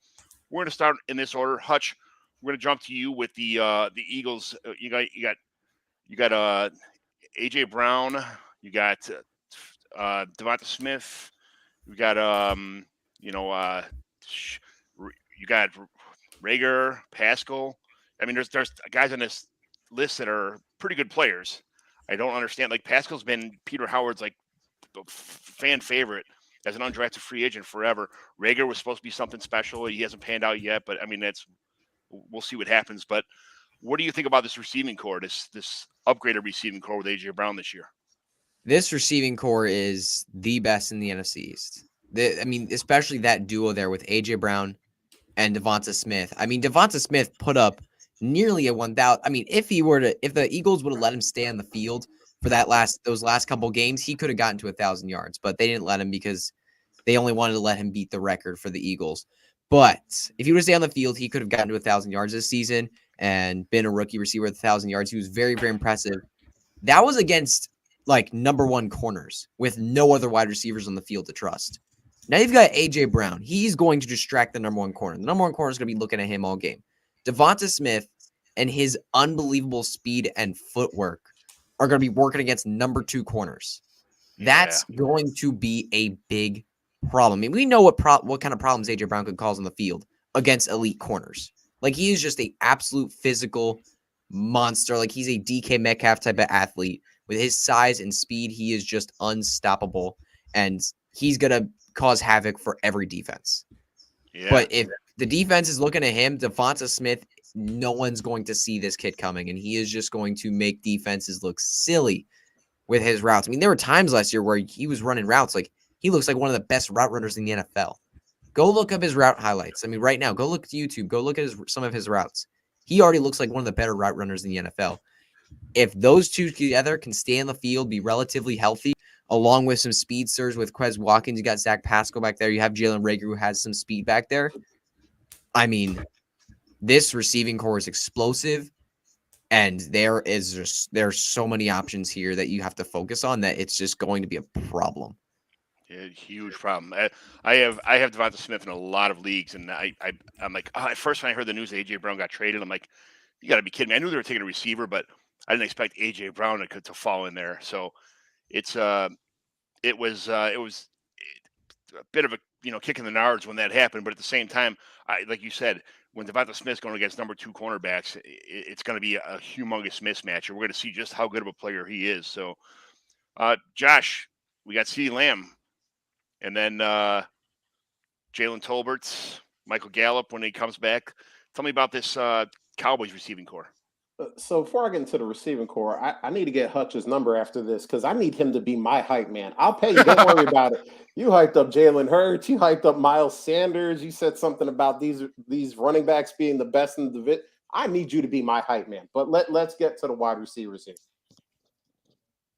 we're going to start in this order. Hutch, we're going to jump to you with the Eagles. You got AJ Brown, you got Devonta Smith. We got you got Rager, Pascal. I mean, there's guys on this list that are pretty good players. I don't understand. Like Pascal's been Peter Howard's like fan favorite as an undrafted free agent forever. Rager was supposed to be something special. He hasn't panned out yet, but I mean we'll see what happens. But what do you think about this receiving core? This upgraded receiving core with AJ Brown this year? This receiving core is the best in the NFC East. Especially that duo there with AJ Brown and Devonta Smith. I mean, Devonta Smith put up nearly a 1,000. I mean, if the Eagles would have let him stay on the field for those last couple games, he could have gotten to 1,000 yards, but they didn't let him because they only wanted to let him beat the record for the Eagles. But if he would stay on the field, he could have gotten to 1,000 yards this season and been a rookie receiver with 1,000 yards. He was very, very impressive. That was against like number one corners with no other wide receivers on the field to trust. Now you've got AJ Brown. He's going to distract the number one corner. The number one corner is going to be looking at him all game. Devonta Smith and his unbelievable speed and footwork are going to be working against number two corners. That's going to be a big problem. I mean, we know what kind of problems AJ Brown could cause on the field against elite corners. Like he is just an absolute physical monster. Like he's a DK Metcalf type of athlete. With his size and speed, he is just unstoppable, and he's going to cause havoc for every defense. Yeah. But if the defense is looking at him, Devonta Smith, no one's going to see this kid coming, and he is just going to make defenses look silly with his routes. I mean, there were times last year where he was running routes like he looks like one of the best route runners in the NFL. Go look up his route highlights. I mean, right now, go look at YouTube. Go look at some of his routes. He already looks like one of the better route runners in the NFL. If those two together can stay on the field, be relatively healthy, along with some speedsters with Quez Watkins, you got Zach Pascal back there. You have Jalen Rager, who has some speed back there. I mean, this receiving core is explosive, and there's so many options here that you have to focus on that it's just going to be a problem. Yeah, huge problem. I have Devonta Smith in a lot of leagues, and I'm like, at first when I heard the news that AJ Brown got traded, I'm like, you got to be kidding me. I knew they were taking a receiver, but I didn't expect AJ Brown to fall in there. So it was a bit of a kick in the nards when that happened. But at the same time, like you said, when Devonta Smith's going against number two cornerbacks, it's going to be a humongous mismatch, and we're going to see just how good of a player he is. So, Josh, we got CeeDee Lamb, and then Jalen Tolbert, Michael Gallup when he comes back. Tell me about this Cowboys receiving core. So before I get into the receiving core, I need to get Hutch's number after this because I need him to be my hype man. I'll pay you. Don't worry about it. You hyped up Jalen Hurts. You hyped up Miles Sanders. You said something about these running backs being the best in the division. I need you to be my hype man. But let's get to the wide receivers here.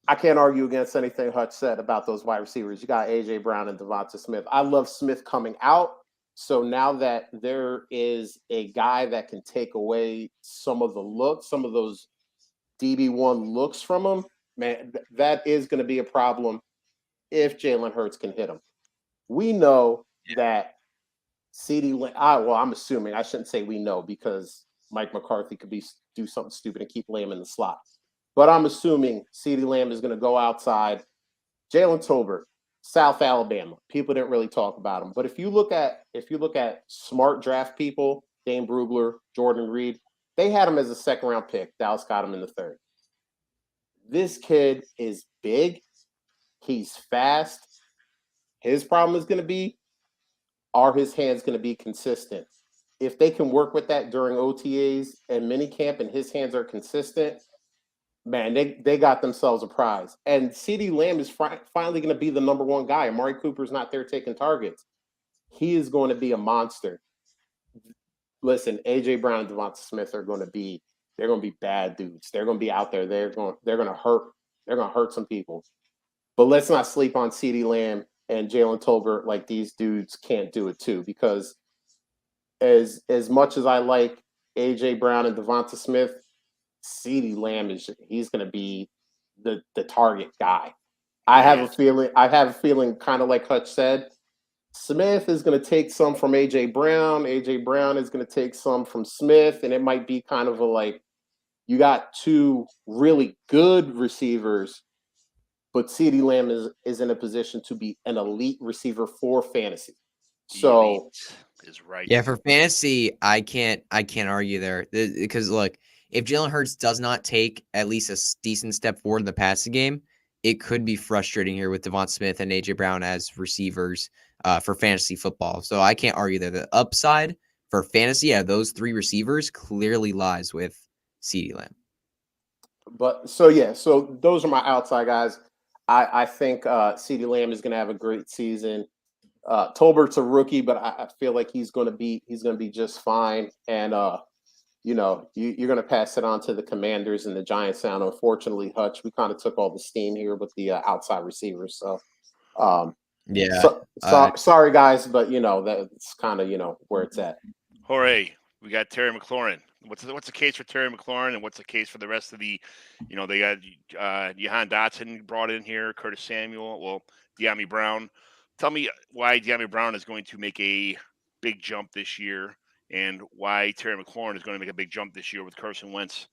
I can't argue against anything Hutch said about those wide receivers. You got AJ Brown and Devonta Smith. I love Smith coming out. So now that there is a guy that can take away some of the looks, some of those DB1 looks from him, man, that is going to be a problem if Jalen Hurts can hit him. We know that CeeDee Lamb, I'm assuming, I shouldn't say we know because Mike McCarthy could do something stupid and keep Lamb in the slot. But I'm assuming CeeDee Lamb is going to go outside. Jalen Tolbert, South Alabama. People didn't really talk about him. But if you look at smart draft people, Dane Brugler, Jordan Reed, they had him as a second-round pick. Dallas got him in the third. This kid is big. He's fast. His problem is going to be are his hands going to be consistent? If they can work with that during OTAs and minicamp and his hands are consistent, man, they got themselves a prize. And CeeDee Lamb is finally going to be the number one guy. Amari Cooper's not there taking targets. He is going to be a monster. Listen, AJ Brown and Devonta Smith they're going to be bad dudes. They're going to be out there. They're going to hurt some people. But let's not sleep on CeeDee Lamb and Jalen Tolbert like these dudes can't do it too, because as much as I like AJ Brown and Devonta Smith, CeeDee Lamb he's going to be the target guy. I have a feeling kind of like Hutch said, Smith is going to take some from AJ Brown. AJ Brown is going to take some from Smith, and it might be kind of you got two really good receivers, but CeeDee Lamb is in a position to be an elite receiver for fantasy. So is right. Yeah, for fantasy, I can't argue there, because look, if Jalen Hurts does not take at least a decent step forward in the passing game, it could be frustrating here with Devonta Smith and AJ Brown as receivers for fantasy football. So I can't argue there. The upside for fantasy, those three receivers clearly lies with CeeDee Lamb. But so those are my outside guys. I think CeeDee Lamb is going to have a great season. Tolbert's a rookie, but I feel like he's going to be just fine. And you're going to pass it on to the Commanders and the Giants. Sound unfortunately, Hutch, we kind of took all the steam here with the outside receivers. So sorry guys, but that's kind of where it's at. Hooray! We got Terry McLaurin. What's the case for Terry McLaurin, and what's the case for the rest of the, they got Jahan Dotson brought in here, Curtis Samuel, De'Ami Brown. Tell me why De'Ami Brown is going to make a big jump this year, and why Terry McLaurin is going to make a big jump this year with Carson Wentz.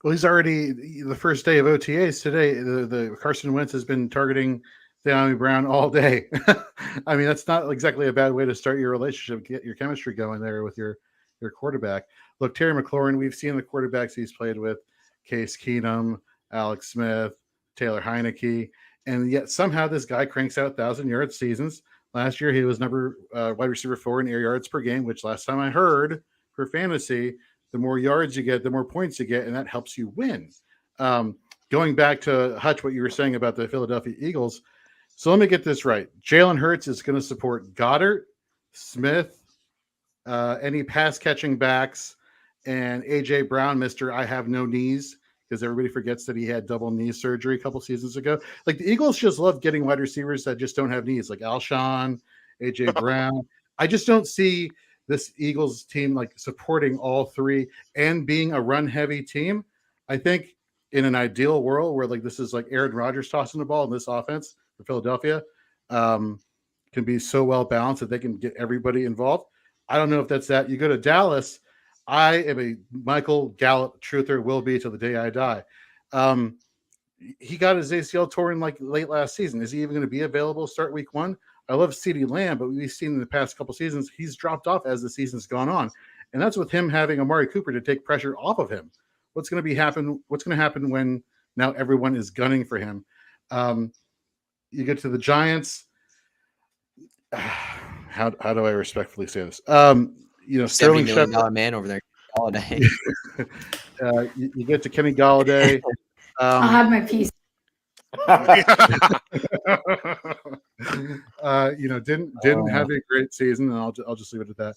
Well, he's already the first day of OTAs today. The Carson Wentz has been targeting De'Ami Brown all day. I mean, that's not exactly a bad way to start your relationship, get your chemistry going there with your quarterback. Look, Terry McLaurin, we've seen the quarterbacks he's played with, Case Keenum, Alex Smith, Taylor Heineke, and yet somehow this guy cranks out 1,000-yard seasons. Last year, he was number wide receiver 4 in air yards per game, which last time I heard for fantasy, the more yards you get, the more points you get, and that helps you win. Going back to Hutch, what you were saying about the Philadelphia Eagles. So let me get this right. Jalen Hurts is going to support Goddard, Smith, any pass catching backs, and AJ Brown, Mr. I have no knees, because everybody forgets that he had double knee surgery a couple seasons ago. Like, the Eagles just love getting wide receivers that just don't have knees, like Alshon, AJ Brown. I just don't see this Eagles team supporting all three and being a run heavy team. I think in an ideal world where this is like Aaron Rodgers tossing the ball in this offense for Philadelphia, can be so well balanced that they can get everybody involved. I don't know if that's that. You go to Dallas, I am a Michael Gallup truther, will be till the day I die. He got his ACL torn late last season. Is he even going to be available to start week 1? I love CeeDee Lamb, but we've seen in the past couple seasons, he's dropped off as the season's gone on. And that's with him having Amari Cooper to take pressure off of him. What's going to happen when now everyone is gunning for him? You get to the Giants. How do I respectfully say this? Sterling $70 million man over there, Galladay. You get to Kenny Galladay. I'll have my piece. Didn't have a great season, and I'll just leave it at that.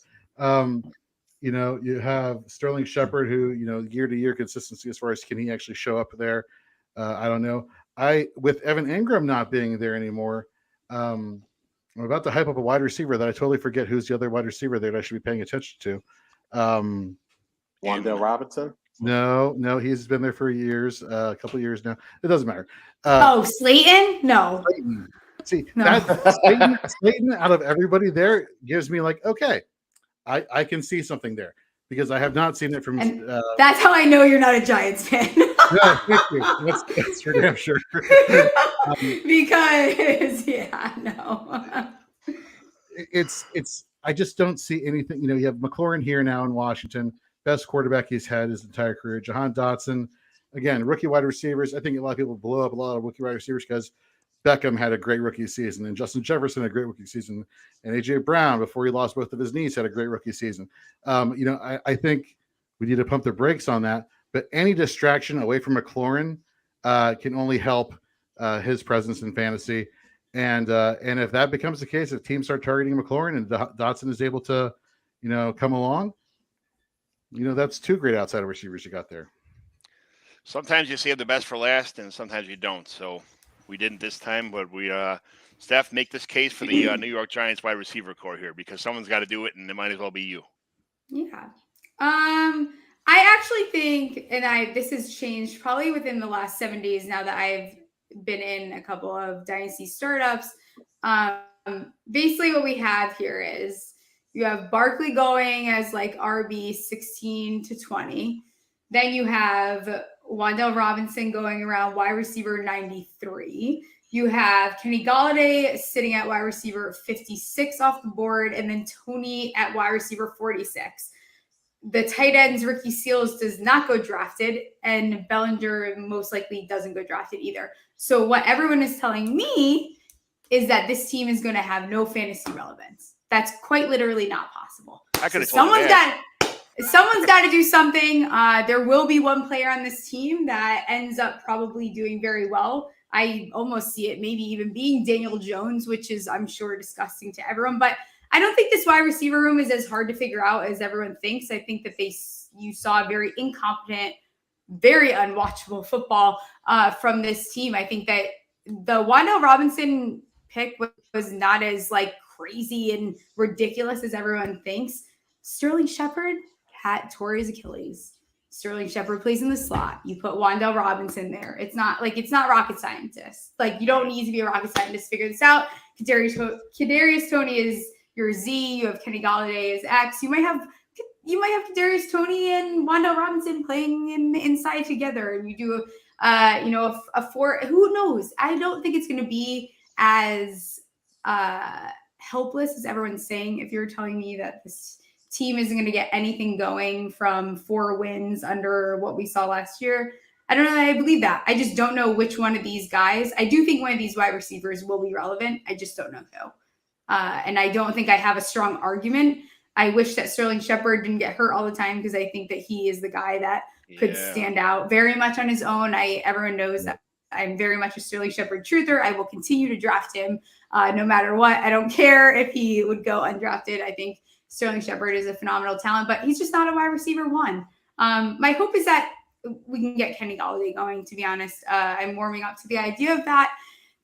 You have Sterling Shepard, who year to year consistency as far as can he actually show up there. I don't know. With Evan Ingram not being there anymore, I'm about to hype up a wide receiver that I totally forget who's the other wide receiver there that I should be paying attention to. Wandale Robinson? No, he's been there for years, a couple of years now. It doesn't matter. Slayton? No. Slayton. See, No. Slayton out of everybody there gives me okay, I can see something there because I have not seen it from. That's how I know you're not a Giants fan. Yeah, thank you. That's for damn sure. Because no. It's. I just don't see anything. You have McLaurin here now in Washington, best quarterback he's had his entire career. Jahan Dotson, again, rookie wide receivers. I think a lot of people blow up a lot of rookie wide receivers because Beckham had a great rookie season, and Justin Jefferson had a great rookie season, and AJ Brown, before he lost both of his knees, had a great rookie season. I think we need to pump the brakes on that. But any distraction away from McLaurin can only help his presence in fantasy. And if that becomes the case, if teams start targeting McLaurin and Dotson is able to, come along, that's two great outside receivers you got there. Sometimes you save the best for last, and sometimes you don't. So we didn't this time, but we Steph, make this case for the New York Giants wide receiver core here, because someone's got to do it, and it might as well be you. Yeah. I actually think, and this has changed probably within the last 7 days now that I've been in a couple of dynasty startups. Basically what we have here is you have Barkley going as like RB 16 to 20. Then you have Wan'Dale Robinson going around wide receiver 93. You have Kenny Golladay sitting at wide receiver 56 off the board, and then Tony at wide receiver 46. The tight ends, Ricky Seals does not go drafted, and Bellinger most likely doesn't go drafted either. So what everyone is telling me is that this team is going to have no fantasy relevance. That's quite literally not possible. I could have told you that. Someone's got to do something. There will be one player on this team that ends up probably doing very well. I almost see it maybe even being Daniel Jones, which is, I'm sure, disgusting to everyone. But I don't think this wide receiver room is as hard to figure out as everyone thinks. I think that you saw very incompetent, very unwatchable football from this team. I think that the Wan'Dale Robinson pick was not as like crazy and ridiculous as everyone thinks. Sterling Shepard tore his Achilles. Sterling Shepard plays in the slot. You put Wan'Dale Robinson there. It's not rocket scientists. Like, you don't need to be a rocket scientist to figure this out. Kadarius Toney is your Z. You have Kenny Golladay as X. You might have Kadarius Toney and Wan'Dale Robinson playing in the inside together, and you do a four. Who knows? I don't think it's going to be as helpless as everyone's saying. If you're telling me that this team isn't going to get anything going from 4 wins under what we saw last year, I don't know that I believe that. I just don't know which one of these guys. I do think one of these wide receivers will be relevant. I just don't know who. And I don't think I have a strong argument. I wish that Sterling Shepard didn't get hurt all the time, because I think that he is the guy that could stand out very much on his own. Everyone knows that I'm very much a Sterling Shepard truther. I will continue to draft him no matter what. I don't care if he would go undrafted. I think Sterling Shepard is a phenomenal talent, but he's just not a wide receiver one. My hope is that we can get Kenny Golladay going, to be honest. I'm warming up to the idea of that.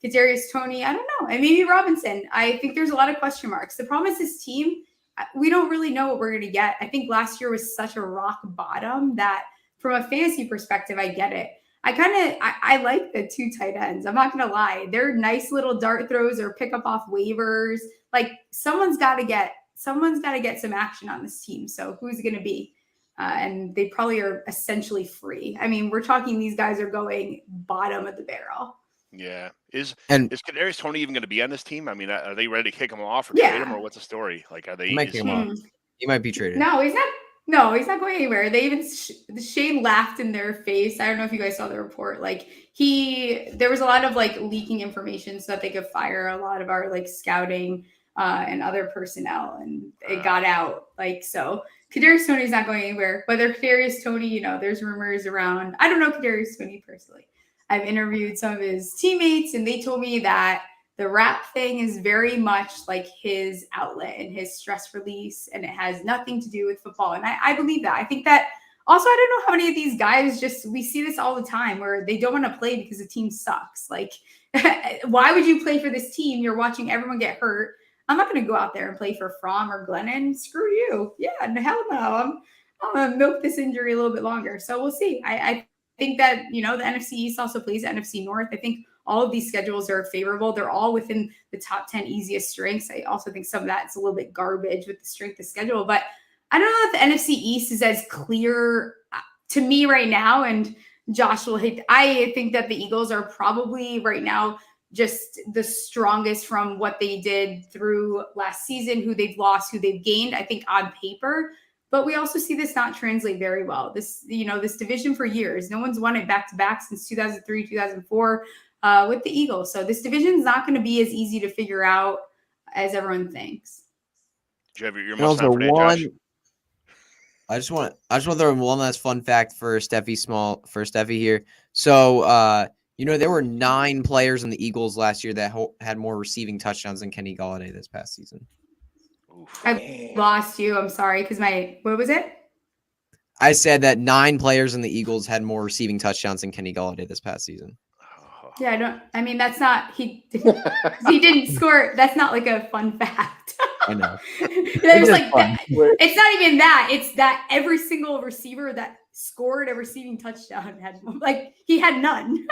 Kadarius Toney, I don't know. And maybe Robinson. I think there's a lot of question marks. The problem is this team, we don't really know what we're going to get. I think last year was such a rock bottom that from a fantasy perspective, I get it. I like the 2 tight ends. I'm not going to lie. They're nice little dart throws or pick up off waivers. Like, someone's got to get some action on this team. So who's going to be? And they probably are essentially free. I mean, we're talking these guys are going bottom of the barrel. Yeah. Is Kadarius Toney even going to be on this team? I mean, are they ready to kick him off or trade him, or what's the story? Like, are they? He might kick him off. He might be traded. No, he's not. No, he's not going anywhere. They even Shane laughed in their face. I don't know if you guys saw the report. Like, there was a lot of like leaking information so that they could fire a lot of our like scouting and other personnel, and it got out. Like, so Kadarius Toney's not going anywhere. Whether Kadarius Toney, there's rumors around. I don't know Kadarius Toney personally. I've interviewed some of his teammates, and they told me that the rap thing is very much like his outlet and his stress release, and it has nothing to do with football. And I believe that. I think that also, I don't know how many of these guys we see this all the time where they don't want to play because the team sucks. Like, why would you play for this team? You're watching everyone get hurt. I'm not going to go out there and play for Fromm or Glennon. Screw you. Yeah, hell no. I'm going to milk this injury a little bit longer. So we'll see. I think that, the NFC East also plays the NFC North. I think all of these schedules are favorable. They're all within the top 10 easiest strengths. I also think some of that's a little bit garbage with the strength of schedule. But I don't know if the NFC East is as clear to me right now. And Josh will hit. I think that the Eagles are probably right now just the strongest from what they did through last season, who they've lost, who they've gained, I think, on paper. But we also see this not translate very well. This division for years, no one's won it back-to-back since 2003, 2004. with the Eagles. So this division is not going to be as easy to figure out as everyone thinks. Do you have your And most also time for that, Josh? I just want to throw in one last fun fact for Steffi here. So there were 9 players in the Eagles last year that had more receiving touchdowns than Kenny Golladay this past season. Oof. I lost you. I'm sorry because what was it? I said that 9 players in the Eagles had more receiving touchdowns than Kenny Golladay this past season. Yeah, that's not he didn't score. That's not like a fun fact. I know. There's like it's not even that. It's that every single receiver that scored a receiving touchdown he had none.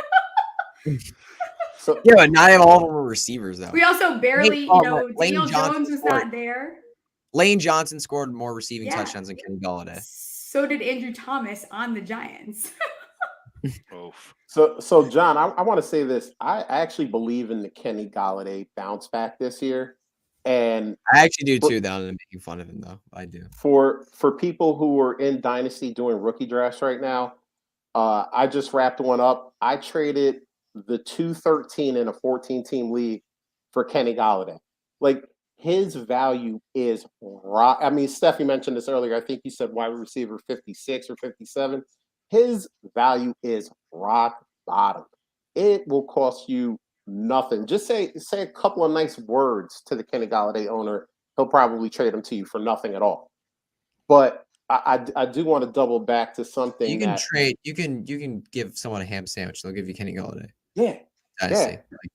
So yeah, but not all of them were receivers though. We also barely, Daniel Jones was not there. Lane Johnson scored more receiving touchdowns than Kenny Golladay. So did Andrew Thomas on the Giants. So John, I want to say this. I actually believe in the Kenny Golladay bounce back this year. And I actually do too, though. I'm making fun of him though. I do. For people who are in Dynasty doing rookie drafts right now, I just wrapped one up. I traded the 213 in a 14-team league for Kenny Golladay. Like his value is rock. I mean, Steph, you mentioned this earlier. I think you said wide receiver 56 or 57. His value is rock bottom. It will cost you nothing. Just say a couple of nice words to the Kenny Golladay owner. He'll probably trade them to you for nothing at all. But I do want to double back to something. You can trade. You can give someone a ham sandwich. They'll give you Kenny Golladay. Yeah.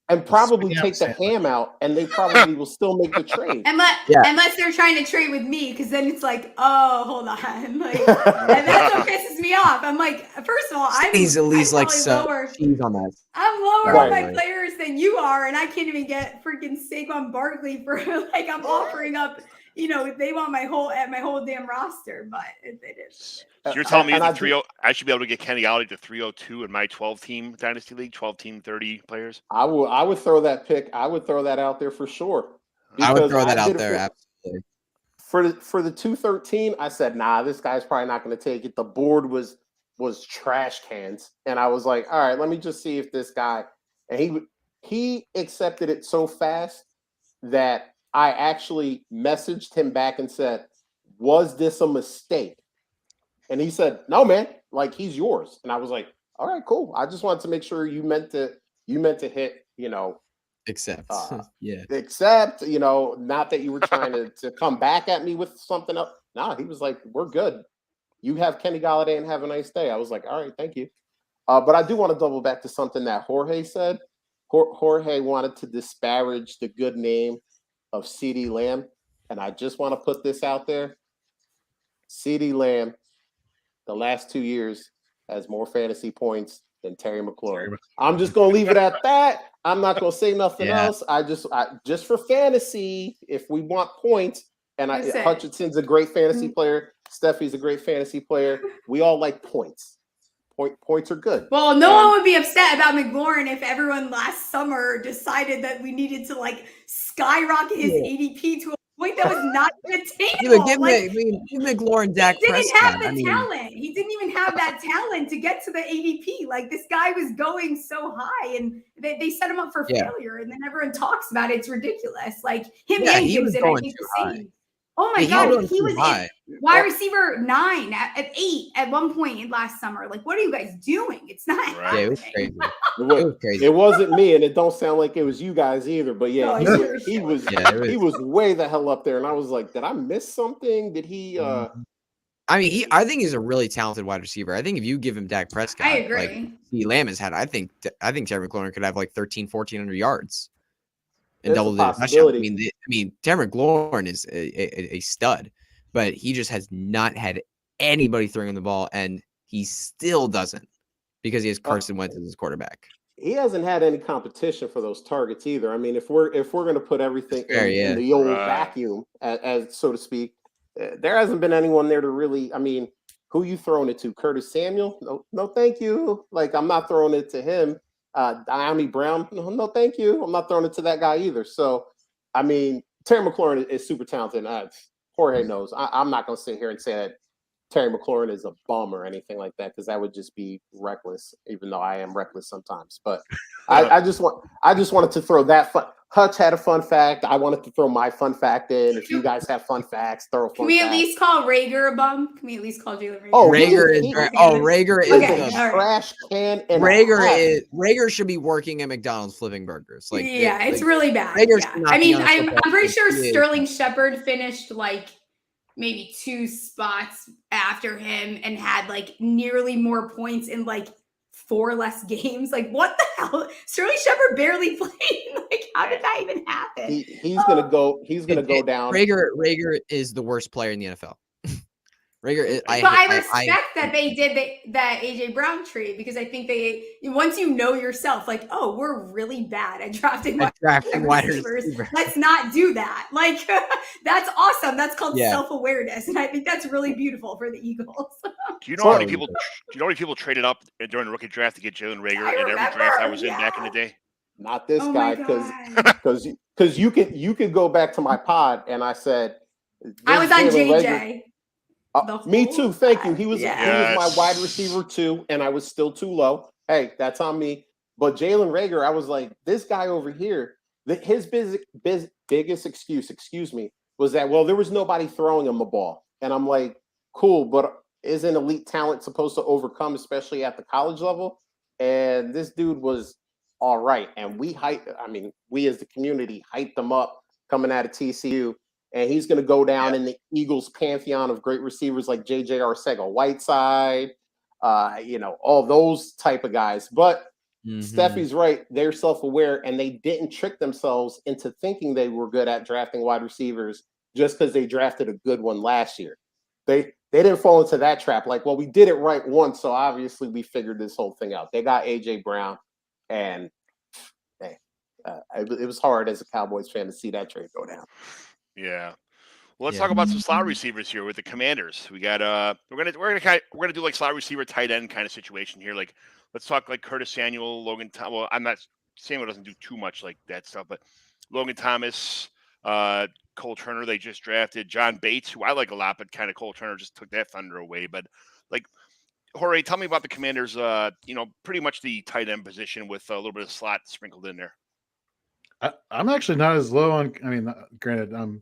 And probably take the ham out, and they probably will still make the trade. Unless they're trying to trade with me, because then it's like, oh, hold on, and that's what pisses me off. I'm like, first of all, he's at least like lower. Cheese on that. I'm lower on my players than you are, and I can't even get freaking Saquon Barkley for I'm offering up. They want my whole damn roster, but it is. So you're telling me I should be able to get Kenny Golladay to 302 in my 12-team Dynasty League, 12-team 30 players? I would throw that pick. I would throw that out there for sure. I would throw that out there, absolutely. For the 213, I said, nah, this guy's probably not going to take it. The board was trash cans. And I was like, all right, let me just see if this guy, and he accepted it so fast that I actually messaged him back and said, was this a mistake? And he said, no, man, like he's yours. And I was like, all right, cool. I just wanted to make sure you meant to hit, accept, accept, not that you were trying to come back at me with something else. No, he was like, we're good. You have Kenny Golladay and have a nice day. I was like, all right, thank you. But I do want to double back to something that Jorge said. Jorge wanted to disparage the good name of CeeDee Lamb, and I just want to put this out there. CeeDee Lamb, the last 2 years, has more fantasy points than Terry McLaurin. I'm just going to leave it at that. I'm not going to say nothing else. I just for fantasy, if we want points, and Hutchinson's a great fantasy player, Steffi's a great fantasy player. We all like points. Points are good. Well, no one would be upset about McLaurin if everyone last summer decided that we needed to skyrocket his ADP to a point that was not attainable. Give McLaurin Dak Prescott. He didn't have the talent. He didn't even have that talent to get to the ADP. This guy was going so high, and they set him up for failure. And then everyone talks about it. It's ridiculous. Him and Gibson, I think the same. Oh my God, he was wide receiver 9 at 8 at one point last summer. What are you guys doing? It's not happening. Yeah, it was crazy. It was crazy. It wasn't me, and it don't sound like it was you guys either. But he was way the hell up there, and I was like, did I miss something? Did he? I think he's a really talented wide receiver. I think if you give him Dak Prescott, I agree. CeeDee Lamb has had. I think Terry McLaurin could have 1,400 yards. And double the touchdown. I mean, Terry McLaurin is a stud, but he just has not had anybody throwing him the ball, and he still doesn't because he has Carson Wentz as his quarterback. He hasn't had any competition for those targets either. I mean, if we're going to put everything in the old vacuum, as so to speak, there hasn't been anyone there to really. I mean, who you throwing it to? Curtis Samuel? No, thank you. I'm not throwing it to him. Diami Brown, no, thank you. I'm not throwing it to that guy either. So, I mean, Terry McLaurin is super talented. Jorge knows. I'm not going to sit here and say that Terry McLaurin is a bum or anything like that, because that would just be reckless, even though I am reckless sometimes. But I just wanted to throw that fun. Hutch had a fun fact. I wanted to throw my fun fact in. If you guys have fun facts, throw a fun Can we at fact. least call Rager a bum? Can we at least call Jalen Rager? Oh, Rager is Okay, the all right. trash can. And a half. Rager should be working at McDonald's flipping burgers. Like It's really bad. Rager Yeah. should not I be mean, on a I'm football pretty team. sure He is. Sterling Shepard finished like maybe 2 spots after him and had like nearly more points in like 4 less games. Like, what the hell? Sterling Shepard barely played. Like, how did that even happen? He's gonna go. He's gonna go down. Rager is the worst player in the NFL. Rager is, But I respect that they did that AJ Brown trade, because I think once you know yourself, like, oh, we're really bad at drafting wide receivers. Let's not do that. Like, that's awesome. That's called self-awareness, and I think that's really beautiful for the Eagles. Do you know how many people? Do you know how many people traded up during the rookie draft to get Jalen Rager in every draft I was in back in the day? Not this guy, because you could go back to my pod, and I said I was on JJ. Me too. Thank you. He was my wide receiver too, and I was still too low. Hey, that's on me. But Jalen Rager, I was like, this guy over here, his biggest excuse, was that, well, there was nobody throwing him the ball. And I'm like, cool, but isn't elite talent supposed to overcome, especially at the college level? And this dude was all right. And we as the community hyped him up coming out of TCU. And he's going to go down in the Eagles pantheon of great receivers like J.J. Arcega-Whiteside, all those type of guys. But Steffi's right. They're self-aware, and they didn't trick themselves into thinking they were good at drafting wide receivers just because they drafted a good one last year. They didn't fall into that trap. Like, well, we did it right once, so obviously we figured this whole thing out. They got A.J. Brown, and it was hard as a Cowboys fan to see that trade go down. Yeah. Well, let's talk about some slot receivers here with the Commanders. We got we're gonna do like slot receiver tight end kind of situation here. Like, let's talk like Curtis Samuel, Logan Thomas. Well, I'm not Samuel doesn't do too much like that stuff, but Logan Thomas, Cole Turner, they just drafted John Bates, who I like a lot, but kind of Cole Turner just took that thunder away. But like, Jorge, tell me about the Commanders. Pretty much the tight end position with a little bit of slot sprinkled in there. I'm actually not as low on. I mean, granted, I'm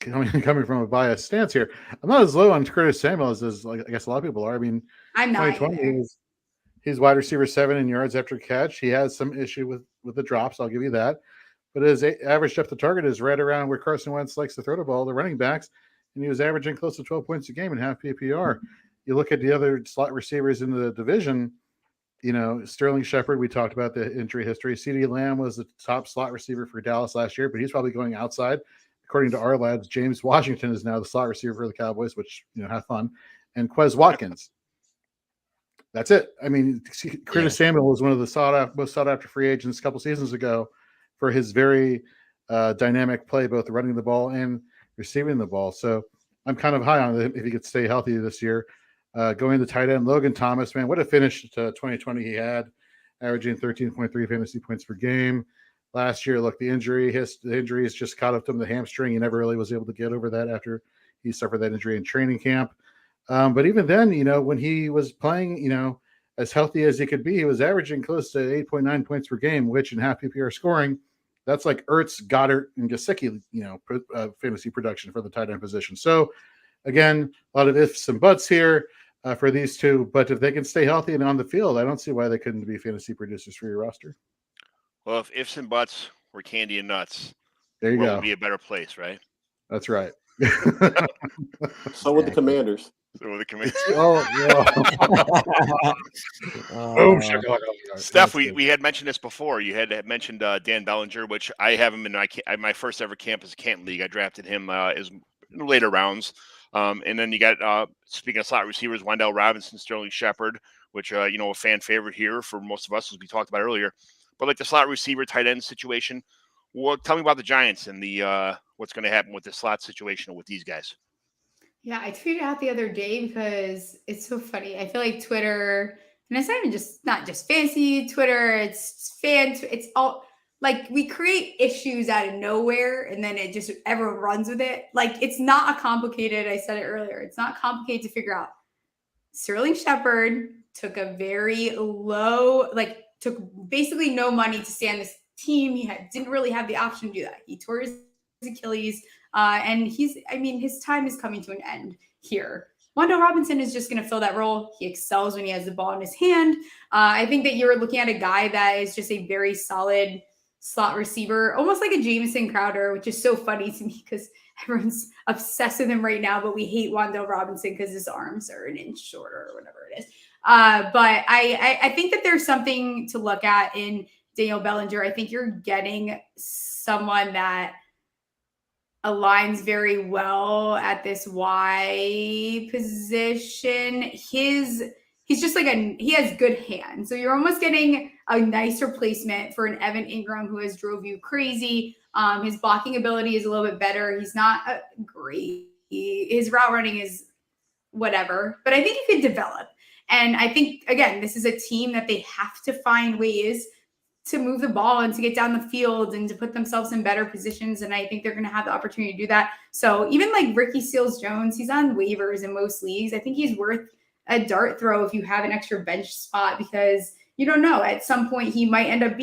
coming from a biased stance here. I'm not as low on Curtis Samuel as like I guess a lot of people are. I mean, I'm not. 2020, he's wide receiver 7 in yards after catch. He has some issue with the drops. I'll give you that. But his average depth of target is right around where Carson Wentz likes to throw the ball, the running backs, and he was averaging close to 12 points a game in half PPR. You look at the other slot receivers in the division. Sterling Shepard, we talked about the injury history. CeeDee Lamb was the top slot receiver for Dallas last year, but he's probably going outside. According to our lads, James Washington is now the slot receiver for the Cowboys, which, have fun. And Quez Watkins. That's it. I mean, Curtis Samuel was one of the most sought after free agents a couple seasons ago for his very dynamic play, both running the ball and receiving the ball. So I'm kind of high on it if he could stay healthy this year. Going to tight end, Logan Thomas, man, what a finish to 2020 he had, averaging 13.3 fantasy points per game. Last year, look, the injuries just caught up to him, the hamstring. He never really was able to get over that after he suffered that injury in training camp. But even then, when he was playing, as healthy as he could be, he was averaging close to 8.9 points per game, which in half PPR scoring, that's like Ertz, Goddard, and Gesicki, fantasy production for the tight end position. So, again, a lot of ifs and buts here for these two. But if they can stay healthy and on the field, I don't see why they couldn't be fantasy producers for your roster. Well, if ifs and buts were candy and nuts, there you go. It would be a better place, right? That's right. So with the Commanders. Steph, we had mentioned this before. You had mentioned Dan Bellinger, which I have him in my first ever campus Canton League. I drafted him as in the later rounds. And then you got, speaking of slot receivers, Wendell Robinson, Sterling Shepard, which, a fan favorite here for most of us, as we talked about earlier. But like the slot receiver, tight end situation, well, tell me about the Giants and the what's going to happen with the slot situation with these guys. Yeah, I tweeted out the other day because it's so funny. I feel like Twitter, and it's not just fancy Twitter, it's all like we create issues out of nowhere and then everyone runs with it. Like, it's not I said it earlier, it's not complicated to figure out Sterling Shepard took a very low, like took basically no money to stay on this team. He didn't really have the option to do that. He tore his Achilles, and his time is coming to an end here. Wan'Dale Robinson is just going to fill that role. He excels when he has the ball in his hand. I think that you're looking at a guy that is just a very solid slot receiver, almost like a Jamison Crowder, which is so funny to me because everyone's obsessed with him right now, but we hate Wan'Dale Robinson because his arms are an inch shorter or whatever it is. But I think that there's something to look at in Daniel Bellinger. I think you're getting someone that aligns very well at this Y position. He's just like he has good hands. So you're almost getting a nice replacement for an Evan Ingram who has drove you crazy. His blocking ability is a little bit better. He's not great. His route running is whatever, but I think he could develop. And I think, again, this is a team that they have to find ways to move the ball and to get down the field and to put themselves in better positions. And I think they're going to have the opportunity to do that. So even like Ricky Seals-Jones, he's on waivers in most leagues. I think he's worth a dart throw if you have an extra bench spot, because you don't know, at some point he might end up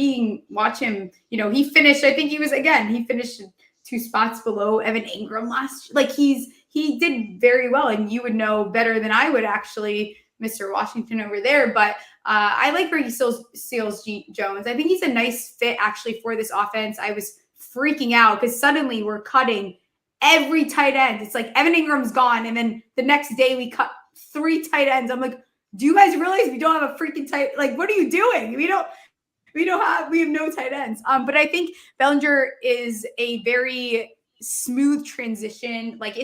watch him, he finished 2 spots below Evan Ingram last year. Like he did very well, and you would know better than I would actually, Mr. Washington over there. But I like Ricky Seals-Jones. I think he's a nice fit actually for this offense. I was freaking out because suddenly we're cutting every tight end. It's like Evan Ingram's gone, and then the next day we cut 3 tight ends. I'm like, do you guys realize we don't have a freaking tight? Like, what are you doing? We have no tight ends. But I think Bellinger is a very smooth transition. Like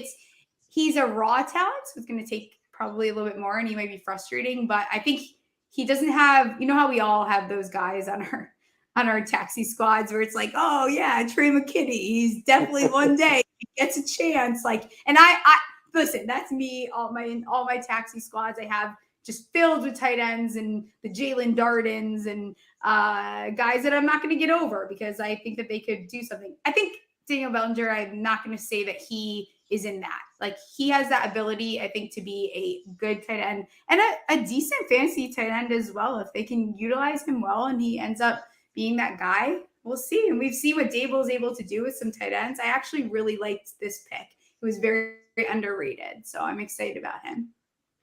he's a raw talent, so it's going to take probably a little bit more, and he might be frustrating. But I think he doesn't have, how we all have those guys on our taxi squads where it's like, oh yeah, Trey McKinney, he's definitely one day he gets a chance. Like, and I listen, that's me. All my taxi squads I have just filled with tight ends and the Jalen Dardens and guys that I'm not going to get over because I think that they could do something. I think Daniel Bellinger, I'm not going to say that he is in that. Like, he has that ability, I think, to be a good tight end and a decent fantasy tight end as well. If they can utilize him well and he ends up being that guy, we'll see. And we've seen what Dable is able to do with some tight ends. I actually really liked this pick. It was very, very underrated. So I'm excited about him.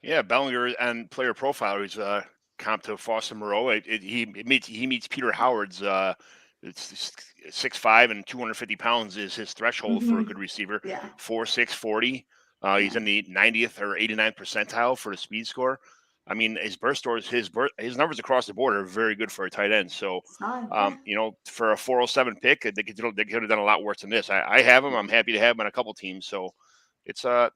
Yeah, Bellinger and Player Profiler, he's comp to Foster Moreau. He meets Peter Howard's. It's 6'5" and 250 pounds is his threshold for a good receiver. Yeah. 4'6", 40. He's in the 90th or 89th percentile for the speed score. I mean, his burst scores, his numbers across the board are very good for a tight end. So, for a 407 pick, they could have done a lot worse than this. I have him. I'm happy to have him on a couple teams. So, it's a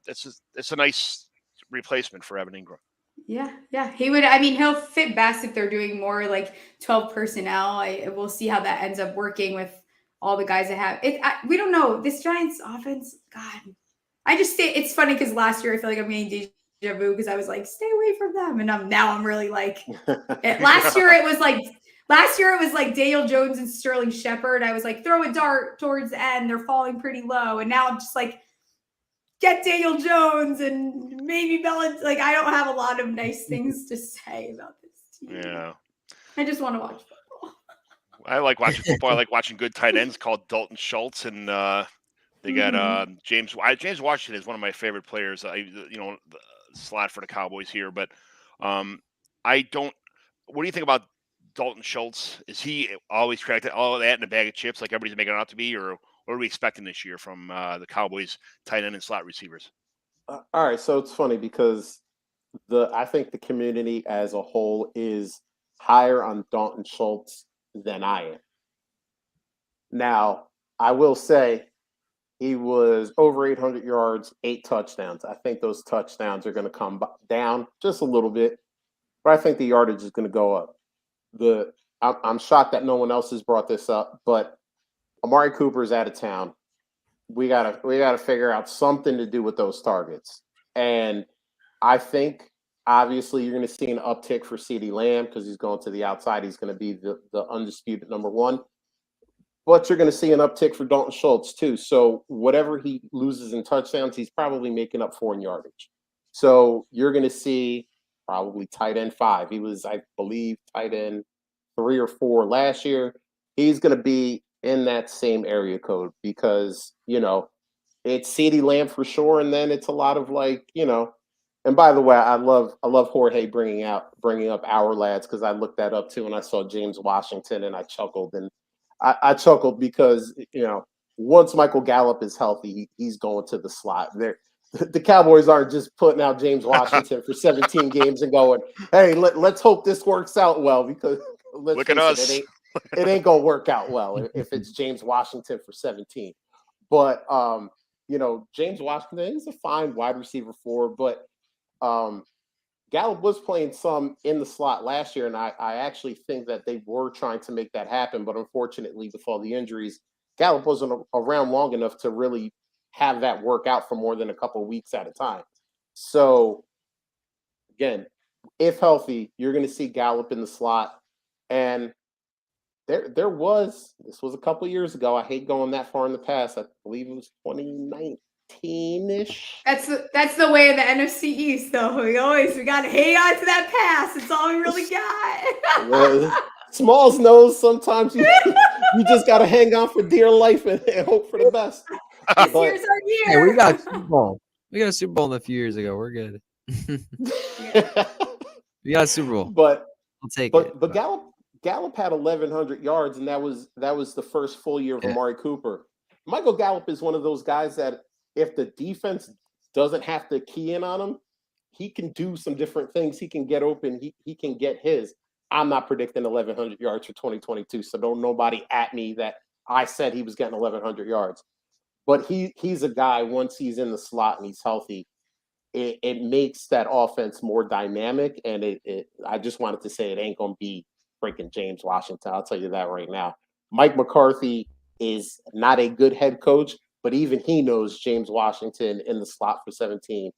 nice replacement for Evan Ingram. Yeah. He would. I mean, he'll fit best if they're doing more like 12 personnel. We'll see how that ends up working with all the guys I have. We don't know this Giants offense. God, it's funny because last year I feel like I'm getting deja vu because I was like, stay away from them, and I'm really like. Last year it was like Daniel Jones and Sterling Shepard. I was like, throw a dart towards the end. They're falling pretty low, and now I'm just like, get Daniel Jones and maybe Bellinger. Like, I don't have a lot of nice things to say about this team. Yeah. I just want to watch football. I like watching football. I like watching good tight ends called Dalton Schultz, and they got James Washington is one of my favorite players. The slot for the Cowboys here, but I don't. What do you think about Dalton Schultz? Is he always cracked all of that in a bag of chips like everybody's making it out to be, or what are we expecting this year from the Cowboys tight end and slot receivers? All right, so it's funny because I think the community as a whole is higher on Dalton Schultz than I am. Now, I will say he was over 800 yards, 8 touchdowns. I think those touchdowns are going to come down just a little bit, but I think the yardage is going to go up. I'm shocked that no one else has brought this up, but Amari Cooper is out of town. We gotta figure out something to do with those targets. And I think obviously you're going to see an uptick for CeeDee Lamb because he's going to the outside. He's going to be the undisputed number one. But you're going to see an uptick for Dalton Schultz too. So whatever he loses in touchdowns, he's probably making up for in yardage. So you're going to see probably tight end 5. He was, I believe, tight end 3 or 4 last year. He's going to be in that same area code because, it's CeeDee Lamb for sure. And then it's a lot of and by the way, I love Jorge bringing up our lads, because I looked that up too and I saw James Washington and I chuckled. And I chuckled because, once Michael Gallup is healthy, he's going to the slot. The Cowboys aren't just putting out James Washington for 17 games and going, hey, let's hope this works out well, because Look at us. it ain't gonna work out well if it's James Washington for 17. But James Washington is a fine wide receiver 4, but Gallup was playing some in the slot last year, and I actually think that they were trying to make that happen, but unfortunately, with all the injuries, Gallup wasn't around long enough to really have that work out for more than a couple of weeks at a time. So, again, if healthy, you're going to see Gallup in the slot. And this was a couple of years ago. I hate going that far in the past. I believe it was 2019-ish. That's the way of the NFC East, though. We got to hang on to that pass. It's all we really got. Well, Smalls knows sometimes you just got to hang on for dear life and hope for the best. This year's our year. Hey, we got a Super Bowl. We got a Super Bowl a few years ago. We're good. We got a Super Bowl. But I'll take it. But Gallup had 1,100 yards, and that was the first full year of Amari Cooper. Michael Gallup is one of those guys that if the defense doesn't have to key in on him, he can do some different things. He can get open. He can get his. I'm not predicting 1,100 yards for 2022, so don't nobody at me that I said he was getting 1,100 yards. But he's a guy, once he's in the slot and he's healthy, it makes that offense more dynamic. And I just wanted to say it ain't going to be freaking James Washington. I'll tell you that right now. Mike McCarthy is not a good head coach, but even he knows James Washington in the slot for 17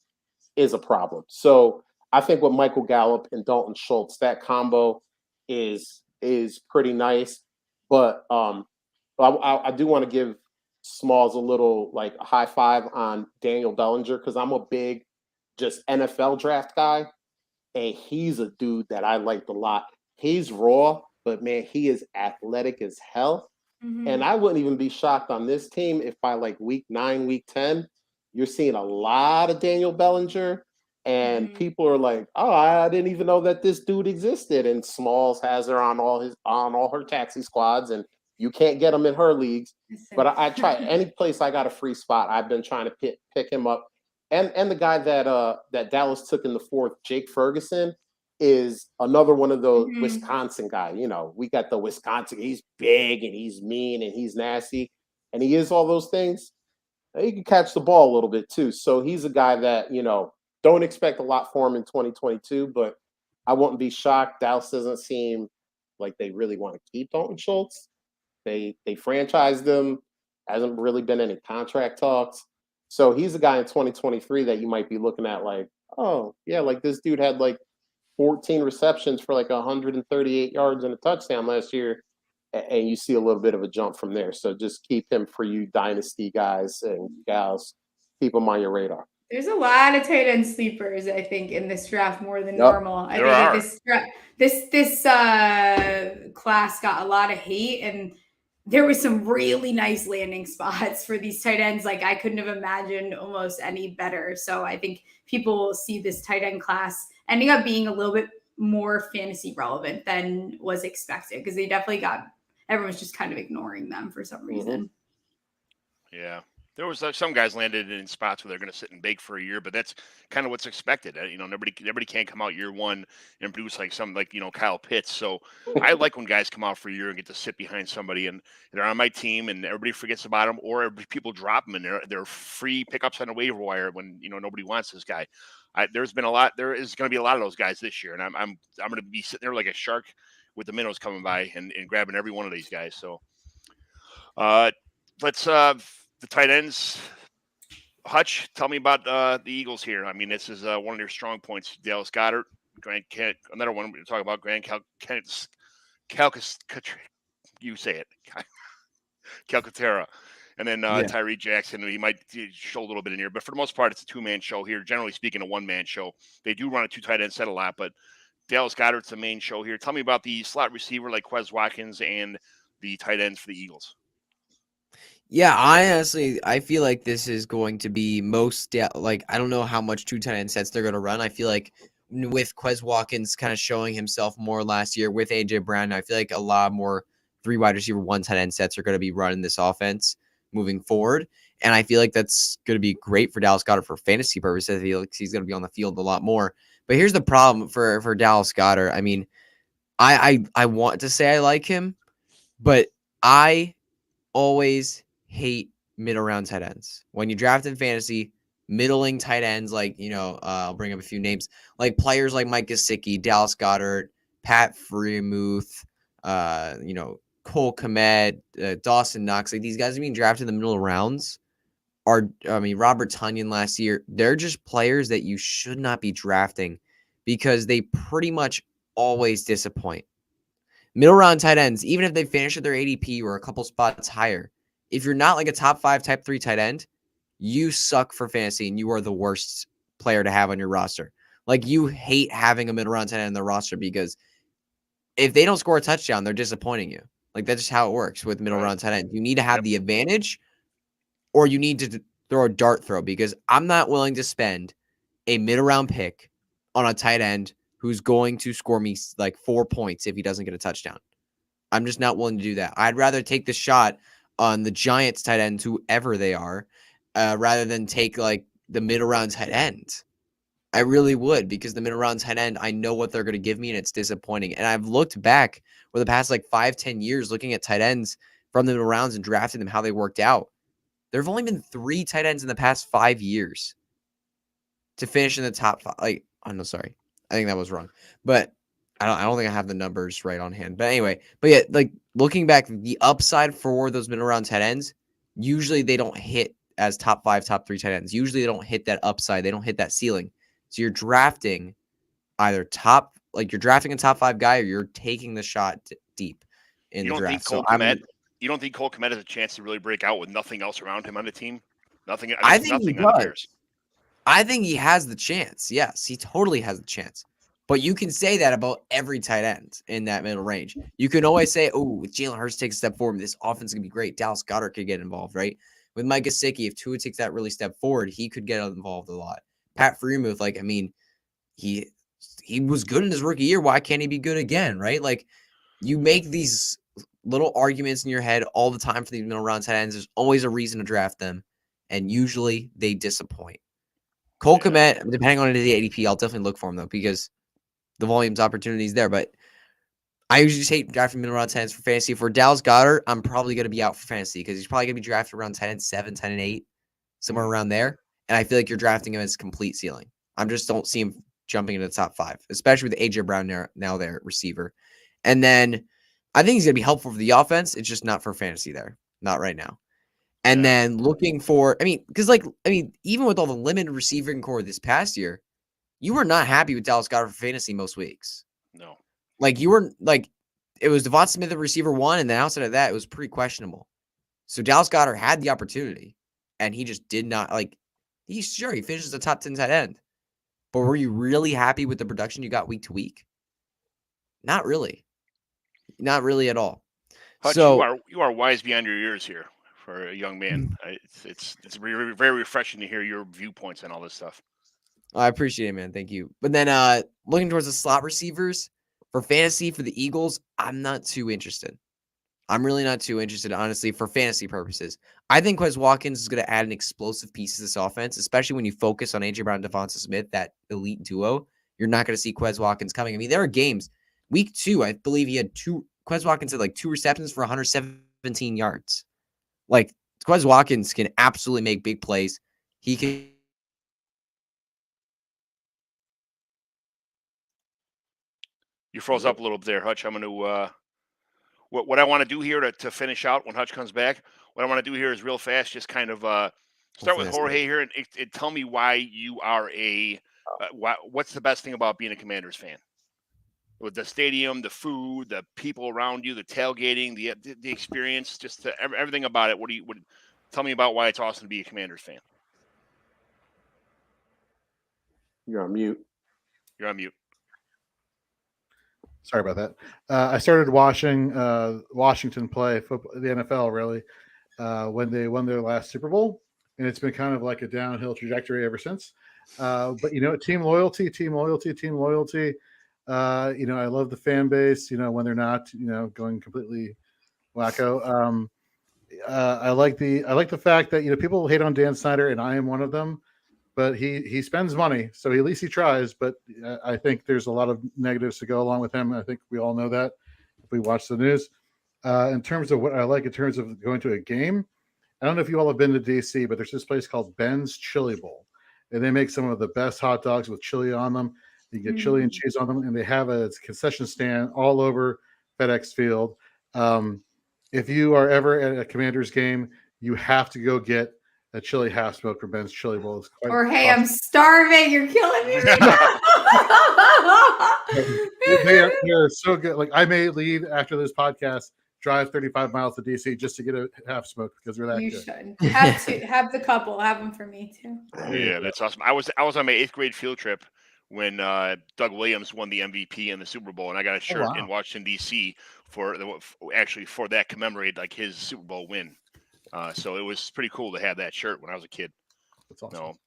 is a problem. So I think with Michael Gallup and Dalton Schultz, that combo is pretty nice. But I do want to give Smalls a little a high five on Daniel Bellinger, because I'm a big just NFL draft guy, and he's a dude that I liked a lot. He's raw, but man, he is athletic as hell. Mm-hmm. And I wouldn't even be shocked on this team if by week 9, week 10, you're seeing a lot of Daniel Bellinger, and people are like, "Oh, I didn't even know that this dude existed." And Smalls has her on all her taxi squads, and you can't get him in her leagues. But I try any place I got a free spot. I've been trying to pick him up. And the guy that Dallas took in the 4th, Jake Ferguson, is another one of those Wisconsin guy. We got the Wisconsin. He's big and he's mean and he's nasty, and he is all those things. He can catch the ball a little bit too. So he's a guy that don't expect a lot for him in 2022. But I wouldn't be shocked. Dallas doesn't seem like they really want to keep Dalton Schultz. They franchised him. Hasn't really been any contract talks. So he's a guy in 2023 that you might be looking at oh, yeah, this dude had 14 receptions for 138 yards and a touchdown last year. And you see a little bit of a jump from there. So just keep him for you dynasty guys and gals. Keep him on your radar. There's a lot of tight end sleepers, I think, in this draft more than normal. I think this class got a lot of hate, and there was some really nice landing spots for these tight ends. I couldn't have imagined almost any better. So I think people will see this tight end class ending up being a little bit more fantasy relevant than was expected, because they definitely everyone's just kind of ignoring them for some reason. Yeah. There was some guys landed in spots where they're going to sit and bake for a year, but that's kind of what's expected. Nobody can't come out year one and produce Kyle Pitts. So I like when guys come out for a year and get to sit behind somebody, and they're on my team, and everybody forgets about them, or people drop them, and they're free pickups on the waiver wire when nobody wants this guy. There is going to be a lot of those guys this year, and I'm going to be sitting there like a shark with the minnows coming by and grabbing every one of these guys. So let's. The tight ends, Hutch, tell me about the Eagles here. I mean, this is one of their strong points. Dallas Goddard, another one we're talking about, you say it, Calcaterra, And then Yeah. Tyree Jackson, he might show a little bit in here, but for the most part, it's a two-man show here. Generally speaking, a one-man show. They do run a two tight end set a lot, but Dallas Goddard's the main show here. Tell me about the slot receiver like Quez Watkins and the tight ends for the Eagles. Yeah, I feel like this is going to be I don't know how much two tight end sets they're going to run. I feel like with Quez Watkins kind of showing himself more last year with AJ Brown, I feel like a lot more 3 wide receiver, 1 tight end sets are going to be running this offense moving forward. And I feel like that's going to be great for Dallas Goddard for fantasy purposes. I feel like he's going to be on the field a lot more. But here's the problem for Dallas Goddard. I mean, I want to say I like him, but I always hate middle round tight ends. When you draft in fantasy, middling tight ends, like, I'll bring up a few names, like players like Mike Gesicki, Dallas Goddard, Pat Freiermuth, Cole Kmet, Dawson Knox, like these guys are being drafted in the middle rounds. Robert Tonyan last year, they're just players that you should not be drafting because they pretty much always disappoint. Middle round tight ends, even if they finish at their ADP or a couple spots higher, if you're not like a top 5, type 3 tight end, you suck for fantasy and you are the worst player to have on your roster. Like, you hate having a middle round tight end on the roster because if they don't score a touchdown, they're disappointing you. Like, that's just how it works with middle round tight end. You need to have the advantage, or you need to throw a dart throw, because I'm not willing to spend a middle round pick on a tight end who's going to score me like 4 points if he doesn't get a touchdown. I'm just not willing to do that. I'd rather take the shot on the Giants tight ends, whoever they are, rather than take like the middle round tight end. I really would, because the middle round tight end, I know what they're going to give me, and it's disappointing. And I've looked back over the past like 5-10 years, looking at tight ends from the middle rounds and drafting them, how they worked out. There have only been 3 tight ends in the past 5 years to finish in the top 5. Like, oh no, sorry, I think that was wrong. But I don't think I have the numbers right on hand. But anyway, like looking back, the upside for those middle round tight ends, usually they don't hit as top 5, top 3 tight ends. Usually they don't hit that upside. They don't hit that ceiling. So you're drafting either you're drafting a top 5 guy, or you're taking the shot deep in the draft. You don't think Cole Kmet has a chance to really break out with nothing else around him on the team? Nothing. I think nothing he on the does. Bears. I think he has the chance. Yes, he totally has the chance. But you can say that about every tight end in that middle range. You can always say, oh, if Jalen Hurts takes a step forward, this offense is going to be great. Dallas Goddard could get involved, right? With Mike Gesicki, if Tua takes that really step forward, he could get involved a lot. Pat Freiermuth, he was good in his rookie year. Why can't he be good again, right? Like, you make these little arguments in your head all the time for these middle round tight ends. There's always a reason to draft them, and usually they disappoint. Cole Kmet, depending on the ADP, I'll definitely look for him, though, because the volume's opportunities there. But I usually just hate drafting middle round tight ends for fantasy. For Dallas Goddard, I'm probably going to be out for fantasy because he's probably going to be drafted around 10-7, 10-8, somewhere around there. And I feel like you're drafting him as complete ceiling. I just don't see him jumping into the top 5, especially with AJ Brown now there, receiver. And then I think he's going to be helpful for the offense. It's just not for fantasy there. Not right now. And then looking for, even with all the limited receiving core this past year, you were not happy with Dallas Goddard for fantasy most weeks. No. Like, you were like, it was Devonta Smith at receiver 1, and then outside of that, it was pretty questionable. So Dallas Goddard had the opportunity, and he just did not, he finishes the top 10 tight end. But were you really happy with the production you got week to week? Not really. Not really at all. Hutch, So you are wise beyond your years here for a young man. It's very, very refreshing to hear your viewpoints on all this stuff. I appreciate it, man. Thank you. But then looking towards the slot receivers for fantasy for the Eagles, I'm not too interested. I'm really not too interested, honestly, for fantasy purposes. I think Quez Watkins is going to add an explosive piece to this offense, especially when you focus on AJ Brown and Devonta Smith, that elite duo. You're not going to see Quez Watkins coming. I mean, there are games. Week 2, I believe he had Quez Watkins had 2 receptions for 117 yards. Like, Quez Watkins can absolutely make big plays. He can. You froze up a little bit there, Hutch. I'm going to what I want to do here to finish out when Hutch comes back. What I want to do here is real fast, just kind of start with Jorge here and tell me why you are what's the best thing about being a Commanders fan? With the stadium, the food, the people around you, the tailgating, the experience, just everything about it. tell me about why it's awesome to be a Commanders fan. You're on mute. You're on mute. Sorry about that. I started watching Washington play football, the NFL, really, when they won their last Super Bowl, and it's been kind of like a downhill trajectory ever since. But team loyalty. I love the fan base. When they're not, going completely wacko. I like the fact that people hate on Dan Snyder, and I am one of them. But he spends money, so at least he tries. But I think there's a lot of negatives to go along with him. I think we all know that if we watch the news. In terms of what I like in terms of going to a game, I don't know if you all have been to DC, but there's this place called Ben's Chili Bowl, and they make some of the best hot dogs with chili on them. You get chili and cheese on them, and they have a concession stand all over FedEx Field. If you are ever at a Commanders game, you have to go get a chili half smoke from Ben's Chili Bowl. Or hey, I'm starving. You're killing me right now. they are so good. Like I may leave after this podcast, drive 35 miles to DC just to get a half smoke because they're that You good. should have the couple. Have them for me too. Yeah, that's awesome. I was on my 8th grade field trip when Doug Williams won the MVP in the Super Bowl, and I got a shirt in Washington D.C. for that commemorated like his Super Bowl win. So it was pretty cool to have that shirt when I was a kid. That's awesome.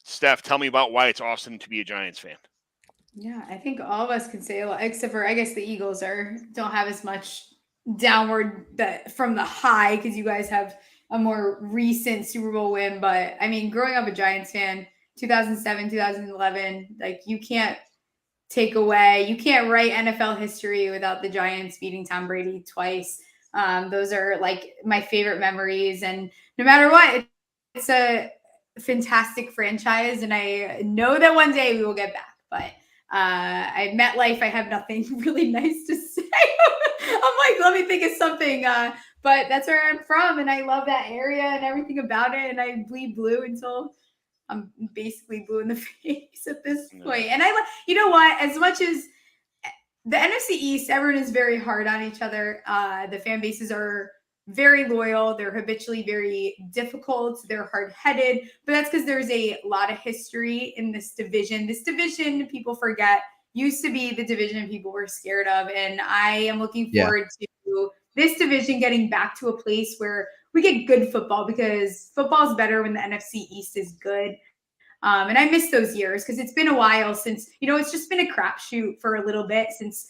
Steph, tell me about why it's awesome to be a Giants fan. Yeah, I think all of us can say a lot, except for I guess the Eagles don't have as much downward from the high because you guys have a more recent Super Bowl win. But I mean, growing up a Giants fan, 2007, 2011, like you can't write NFL history without the Giants beating Tom Brady twice. Those are like my favorite memories, and no matter what, it's a fantastic franchise, and I know that one day we will get back. But I MetLife, I have nothing really nice to say. I'm like, let me think of something. But that's where I'm from, and I love that area and everything about it, and I bleed blue until I'm basically blue in the face at this point. And you know what? As much as the NFC East, everyone is very hard on each other. The fan bases are very loyal. They're habitually very difficult. They're hard-headed. But that's because there's a lot of history in this division. This division, people forget, used to be the division people were scared of. And I am looking forward to this division getting back to a place where we get good football, because football is better when the NFC East is good. And I miss those years because it's been a while since, it's just been a crapshoot for a little bit since,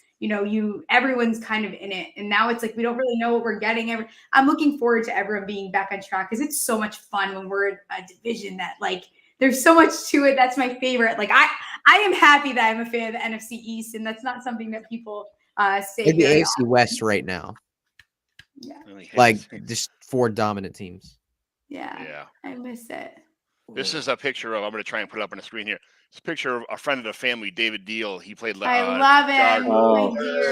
everyone's kind of in it. And now it's like, we don't really know what we're getting. I'm looking forward to everyone being back on track because it's so much fun when we're in a division that like, there's so much to it. That's my favorite. Like I am happy that I'm a fan of the NFC East, and that's not something that people say. In the AFC West right now. Yeah. Like just 4 dominant teams. Yeah. I miss it. This is a picture of, I'm going to try and put it up on the screen here. It's a picture of a friend of the family, David Deal. He played. I love him.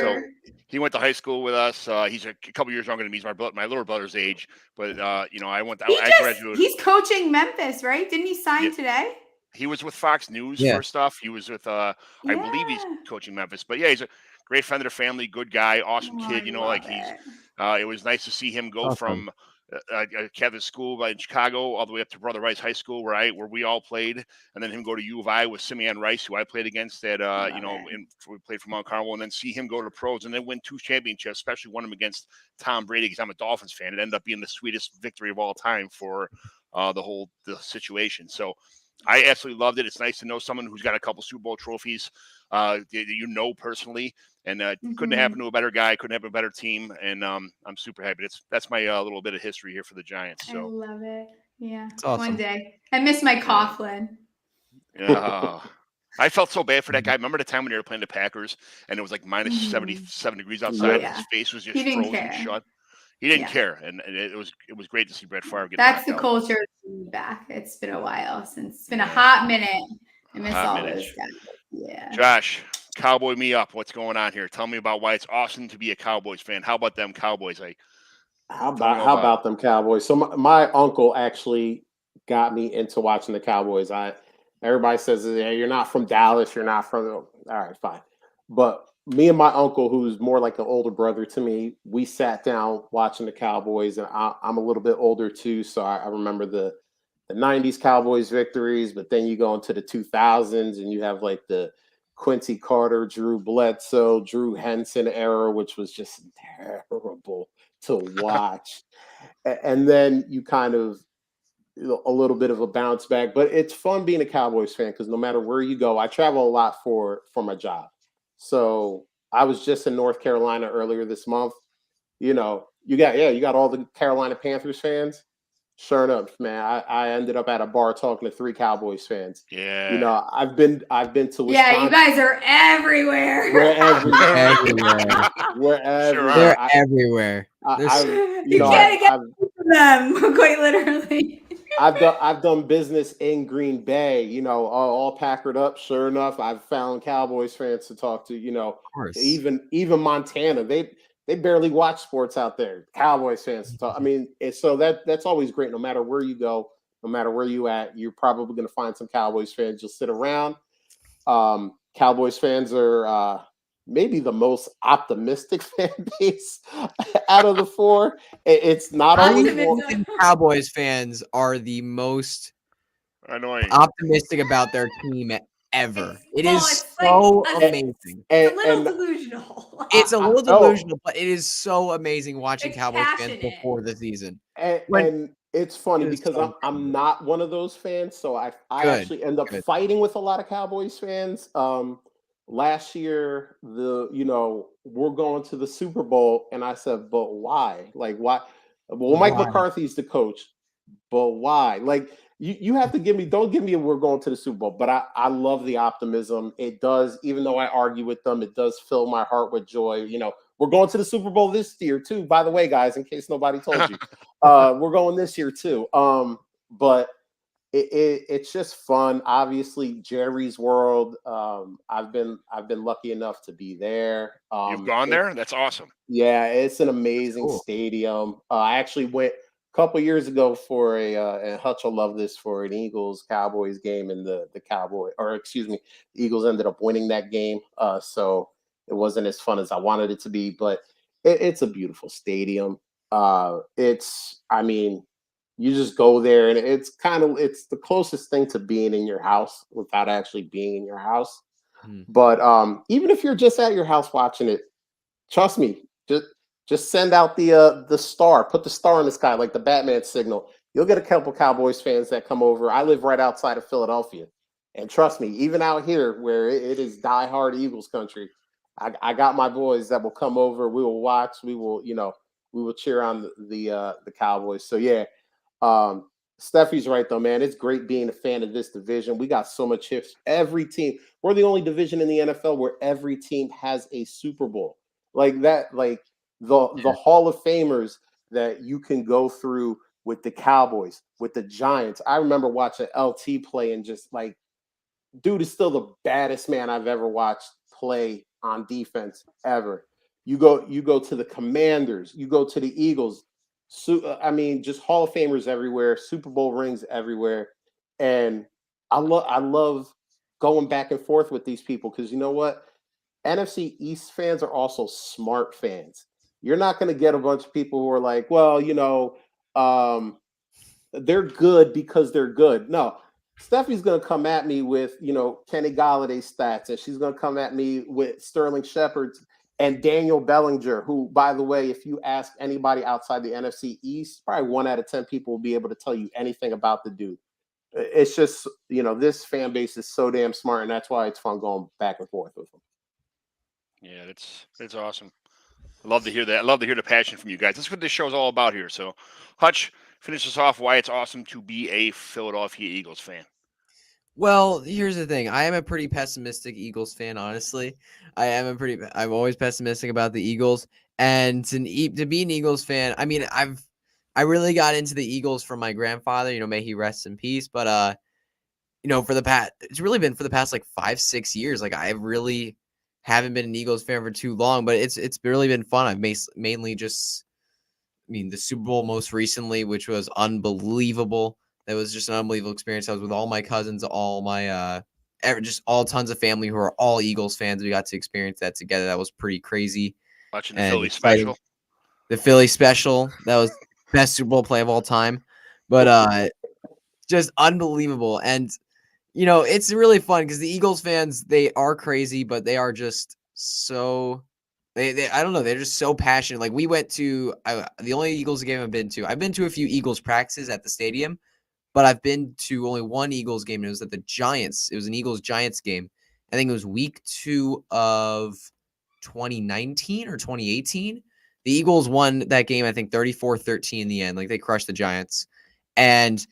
So he went to high school with us. He's a couple years younger than me. He's my little brother's age. But, I graduated. He's coaching Memphis, right? Didn't he sign today? He was with Fox News for stuff. He was with, I believe he's coaching Memphis. But, he's a great friend of the family, good guy, awesome kid. It was nice to see him go from a Catholic school in Chicago all the way up to Brother Rice High School where we all played, and then him go to U of I with Simeon Rice, who I played against at we played for Mount Carmel, and then see him go to pros and then win 2 championships, especially one of them against Tom Brady because I'm a Dolphins fan. It ended up being the sweetest victory of all time for the situation. So I absolutely loved it. It's nice to know someone who's got a couple Super Bowl trophies, personally, and couldn't happen to a better guy, couldn't happen to a better team, and I'm super happy. That's my little bit of history here for the Giants. So I love it. Yeah, awesome. One day. I miss my Coughlin. I felt so bad for that guy. Remember the time when they were playing the Packers and it was like minus 77 degrees outside, and his face was just frozen shut. He didn't care, and it was great to see Brett Favre get. That's the culture back. It's been a while since. It's been a hot minute. I miss all those guys. Yeah. Josh, cowboy me up. What's going on here? Tell me about why it's awesome to be a Cowboys fan. How about them Cowboys? How about them Cowboys? So my uncle actually got me into watching the Cowboys. Everybody says, "Hey, you're not from Dallas. You're not from." All right, fine. But me and my uncle, who's more like an older brother to me, we sat down watching the Cowboys, and I'm a little bit older too, so I remember the '90s Cowboys victories. But then you go into the 2000s, and you have like the Quincy Carter, Drew Bledsoe, Drew Henson era, which was just terrible to watch. And then you kind of a little bit of a bounce back. But it's fun being a Cowboys fan because no matter where you go, I travel a lot for my job. So I was just in North Carolina earlier this month. You got all the Carolina Panthers fans. Sure enough, man, I ended up at a bar talking to 3 Cowboys fans. Yeah. I've been to Wisconsin. Yeah, you guys are everywhere. We're everywhere. Everywhere. We're Sure everywhere. They're I- everywhere. You can't get them, quite literally. I've done business in Green Bay, all packered up. Sure enough, I've found Cowboys fans to talk to. Of course. Even Montana, they barely watch sports out there. Cowboys fans to talk. I mean, so that's always great. No matter where you go, no matter where you at, you're probably going to find some Cowboys fans. You'll sit around. Cowboys fans are maybe the most optimistic fan base out of the 4. It's not always Optimism. Cowboys fans are the most Annoying. optimistic about their team ever. It Well, is it's so like a- amazing. It's a little and delusional. It's a little Oh. delusional, but it is so amazing watching It's Cowboys fans passionate. before the season. And it's funny It is because so I'm not one of those fans, so I Good, actually end up good. fighting with a lot of Cowboys fans. Last year, we're going to the Super Bowl, and I said, but why? Like, why? Well, Mike Why? McCarthy's the coach, but why? Like, you have to don't give me a we're going to the Super Bowl, but I love the optimism. It does, even though I argue with them, it does fill my heart with joy. We're going to the Super Bowl this year too, by the way, guys, in case nobody told you. We're going this year too. But it's just fun. Obviously, Jerry's World. I've been lucky enough to be there. You've gone there? That's awesome. Yeah, it's an amazing Cool. stadium. I actually went a couple years ago for and Hutch will love this, for an Eagles Cowboys game, and the Eagles ended up winning that game. So it wasn't as fun as I wanted it to be, but it's a beautiful stadium. You just go there, and it's the closest thing to being in your house without actually being in your house. But even if you're just at your house watching it, trust me, just send out the star, put the star in the sky like the Batman signal. You'll get a couple Cowboys fans that come over. I live right outside of Philadelphia, and trust me, even out here where it is diehard Eagles country, I got my boys that will come over. We will watch. We will cheer on the Cowboys. So yeah. Steffi's right though, man. It's great being a fan of this division. We got so much hits. Every team, we're the only division in the NFL where every team has a Super Bowl. Like that, like the Hall of Famers that you can go through with the Cowboys, with the Giants. I remember watching LT play, and just like, dude is still the baddest man I've ever watched play on defense ever. You go to the Commanders, you go to the Eagles. So just Hall of Famers everywhere, Super Bowl rings everywhere, and I love going back and forth with these people, because you know what? NFC East fans are also smart fans. You're not going to get a bunch of people who are like, well, they're good because they're good. No, Steffi's going to come at me with Kenny Galladay stats, and she's going to come at me with Sterling Shepard's and Daniel Bellinger, who, by the way, if you ask anybody outside the NFC East, probably 1 out of 10 people will be able to tell you anything about the dude. It's just, this fan base is so damn smart, and that's why it's fun going back and forth with them. Yeah, it's awesome. I love to hear that. I love to hear the passion from you guys. That's what this show's all about here. So, Hutch, finish us off why it's awesome to be a Philadelphia Eagles fan. Well, here's the thing. I am a pretty pessimistic Eagles fan, honestly. I'm always pessimistic about the Eagles. And to be an Eagles fan, I really got into the Eagles from my grandfather, may he rest in peace. But, it's really been for the past like 5-6 years. Like, I really haven't been an Eagles fan for too long, but it's really been fun. I've mainly just, the Super Bowl most recently, which was unbelievable. That was just an unbelievable experience. I was with all my cousins, all my just all tons of family who are all Eagles fans. We got to experience that together. That was pretty crazy. Watching the And Philly exciting. special. The Philly special, that was best Super Bowl play of all time. But just unbelievable. And it's really fun because the Eagles fans, they are crazy, but they are just so I don't know, they're just so passionate. Like we went to the only Eagles game I've been to a few Eagles practices at the stadium, but I've been to only one Eagles game, and it was at the Giants. It was an Eagles-Giants game. I think it was week 2 of 2019 or 2018. The Eagles won that game, I think 34-13 in the end. Like they crushed the Giants. And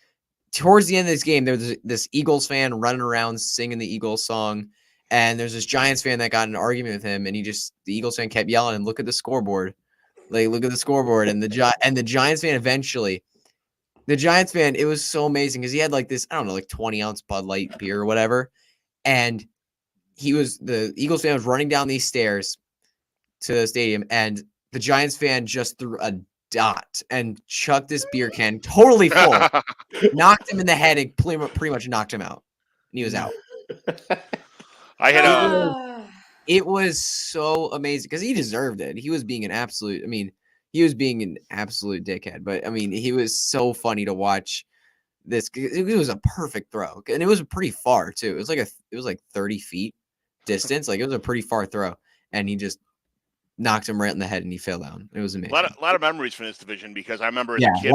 towards the end of this game, there was this Eagles fan running around singing the Eagles song. And there's this Giants fan that got in an argument with him, and the Eagles fan kept yelling and look at the scoreboard. Like, look at the scoreboard. And the Giants fan eventually, it was so amazing because he had like this, I don't know, like 20-ounce Bud Light beer or whatever. And the Eagles fan was running down these stairs to the stadium, and the Giants fan just threw a dot and chucked this beer can totally full, knocked him in the head, and pretty much knocked him out. And he was out. I had It was so amazing because he deserved it. He was being an absolute, he was being an absolute dickhead. But, he was so funny to watch this. It was a perfect throw. And it was pretty far, too. It was like 30 feet distance. Like, it was a pretty far throw. And he just knocked him right in the head, and he fell down. It was amazing. a lot of memories from this division because I remember as a kid,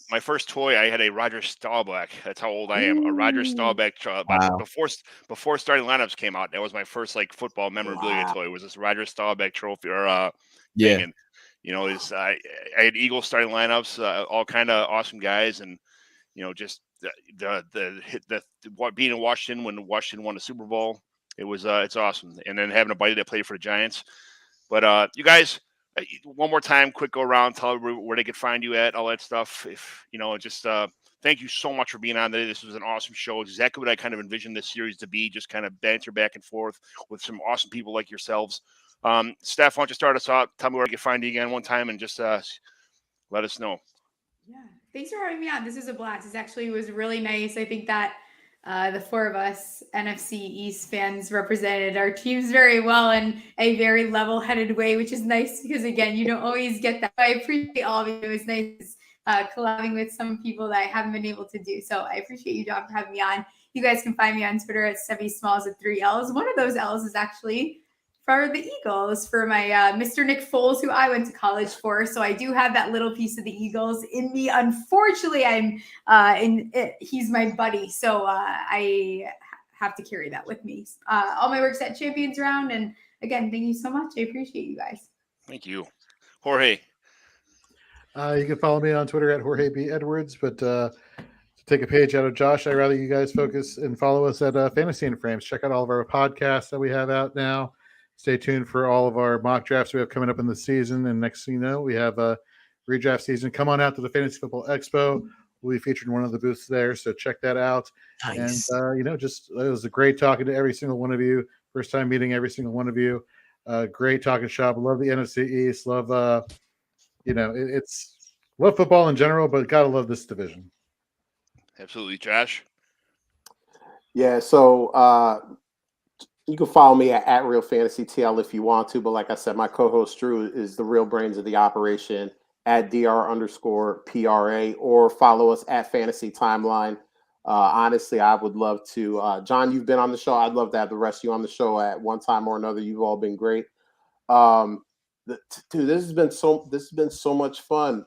my first toy, I had a Roger Staubach. That's how old I am. A Roger Staubach. Wow. Before starting lineups came out, that was my first like football memorabilia toy. Was this Roger Staubach trophy or thing. And I had Eagles starting lineups, all kind of awesome guys, and just the being in Washington when Washington won the Super Bowl. It was it's awesome, and then having a buddy that played for the Giants. But you guys, one more time, quick go around, tell everybody where they can find you at, all that stuff. If just thank you so much for being on today. This was an awesome show. It's exactly what I kind of envisioned this series to be, just kind of banter back and forth with some awesome people like yourselves. Steph, why don't you start us out? Tell me where I can find you again one time and just let us know. Yeah, thanks for having me on. This was a blast. It was really nice. I think that the 4 of us NFC East fans represented our teams very well in a very level-headed way, which is nice because, again, you don't always get that. I appreciate all of you. It was nice collabing with some people that I haven't been able to do. So I appreciate you, John, for having me on. You guys can find me on Twitter at Steffi Smalls with 3 L's. One of those L's is actually for the Eagles, for my Mr. Nick Foles, who I went to college for. So I do have that little piece of the Eagles in me. Unfortunately, he's my buddy. So I have to carry that with me. All my work's at Champions Round. And again, thank you so much. I appreciate you guys. Thank you. Jorge. You can follow me on Twitter at Jorge B. Edwards, but to take a page out of Josh, I'd rather you guys focus and follow us at Fantasy and Frames. Check out all of our podcasts that we have out now. Stay tuned for all of our mock drafts we have coming up in the season. And next thing you know, we have a redraft season. Come on out to the Fantasy Football Expo. We'll be featured in one of the booths there, so check that out. Nice. And, it was a great talking to every single one of you. First time meeting every single one of you. Great talking shop. Love the NFC East. Love, love football in general, but gotta love this division. Absolutely. Josh? Yeah, so you can follow me at Real Fantasy TL if you want to, but like I said, my co-host Drew is the real brains of the operation at DR_PRA, or follow us at Fantasy Timeline. Honestly, I would love to. John, you've been on the show. I'd love to have the rest of you on the show at one time or another. You've all been great. Dude, this has been so much fun.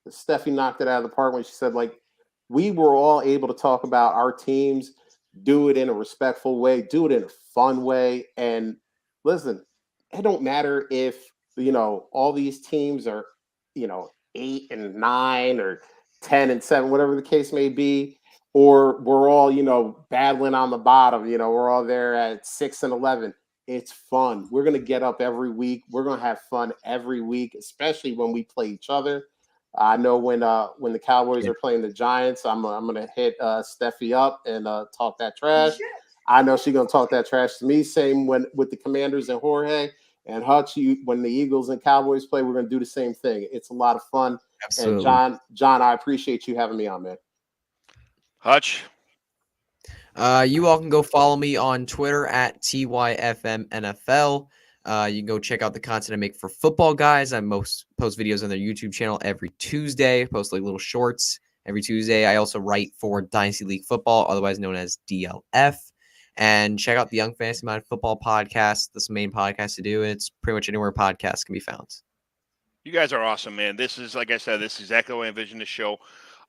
Steffi knocked it out of the park when she said, like, we were all able to talk about our teams, do it in a respectful way, do it in a fun way. And listen, it don't matter if, all these teams are, 8 and 9 or 10 and 7, whatever the case may be, or we're all, battling on the bottom, we're all there at 6 and 11. It's fun. We're going to get up every week. We're going to have fun every week, especially when we play each other. I know when the Cowboys are playing the Giants, I'm gonna hit Steffi up and talk that trash. I know she's gonna talk that trash to me. Same with the Commanders and Jorge and Hutch. When the Eagles and Cowboys play, we're gonna do the same thing. It's a lot of fun. Absolutely. And John, I appreciate you having me on, man. Hutch. You all can go follow me on Twitter at TYFMNFL. You can go check out the content I make for Football Guys. I post videos on their YouTube channel every Tuesday. Post like little shorts every Tuesday. I also write for Dynasty League Football, otherwise known as DLF. And check out the Young Fantasy Minded Football podcast. That's the main podcast to do. It's pretty much anywhere podcasts can be found. You guys are awesome, man. This is, like I said, this is exactly the way I envisioned the show.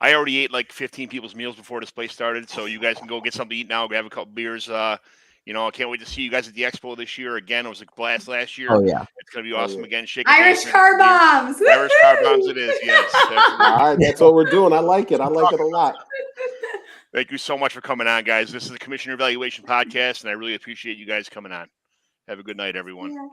I already ate like 15 people's meals before this place started, so you guys can go get something to eat now, grab a couple beers. I can't wait to see you guys at the Expo this year. Again, it was a blast last year. Oh, yeah. It's going to be awesome again. Irish car bombs. Irish car bombs it is, yes. All right, that's what we're doing. I like it. I like it a lot. Thank you so much for coming on, guys. This is the Commissioner Evaluation Podcast, and I really appreciate you guys coming on. Have a good night, everyone. Yeah.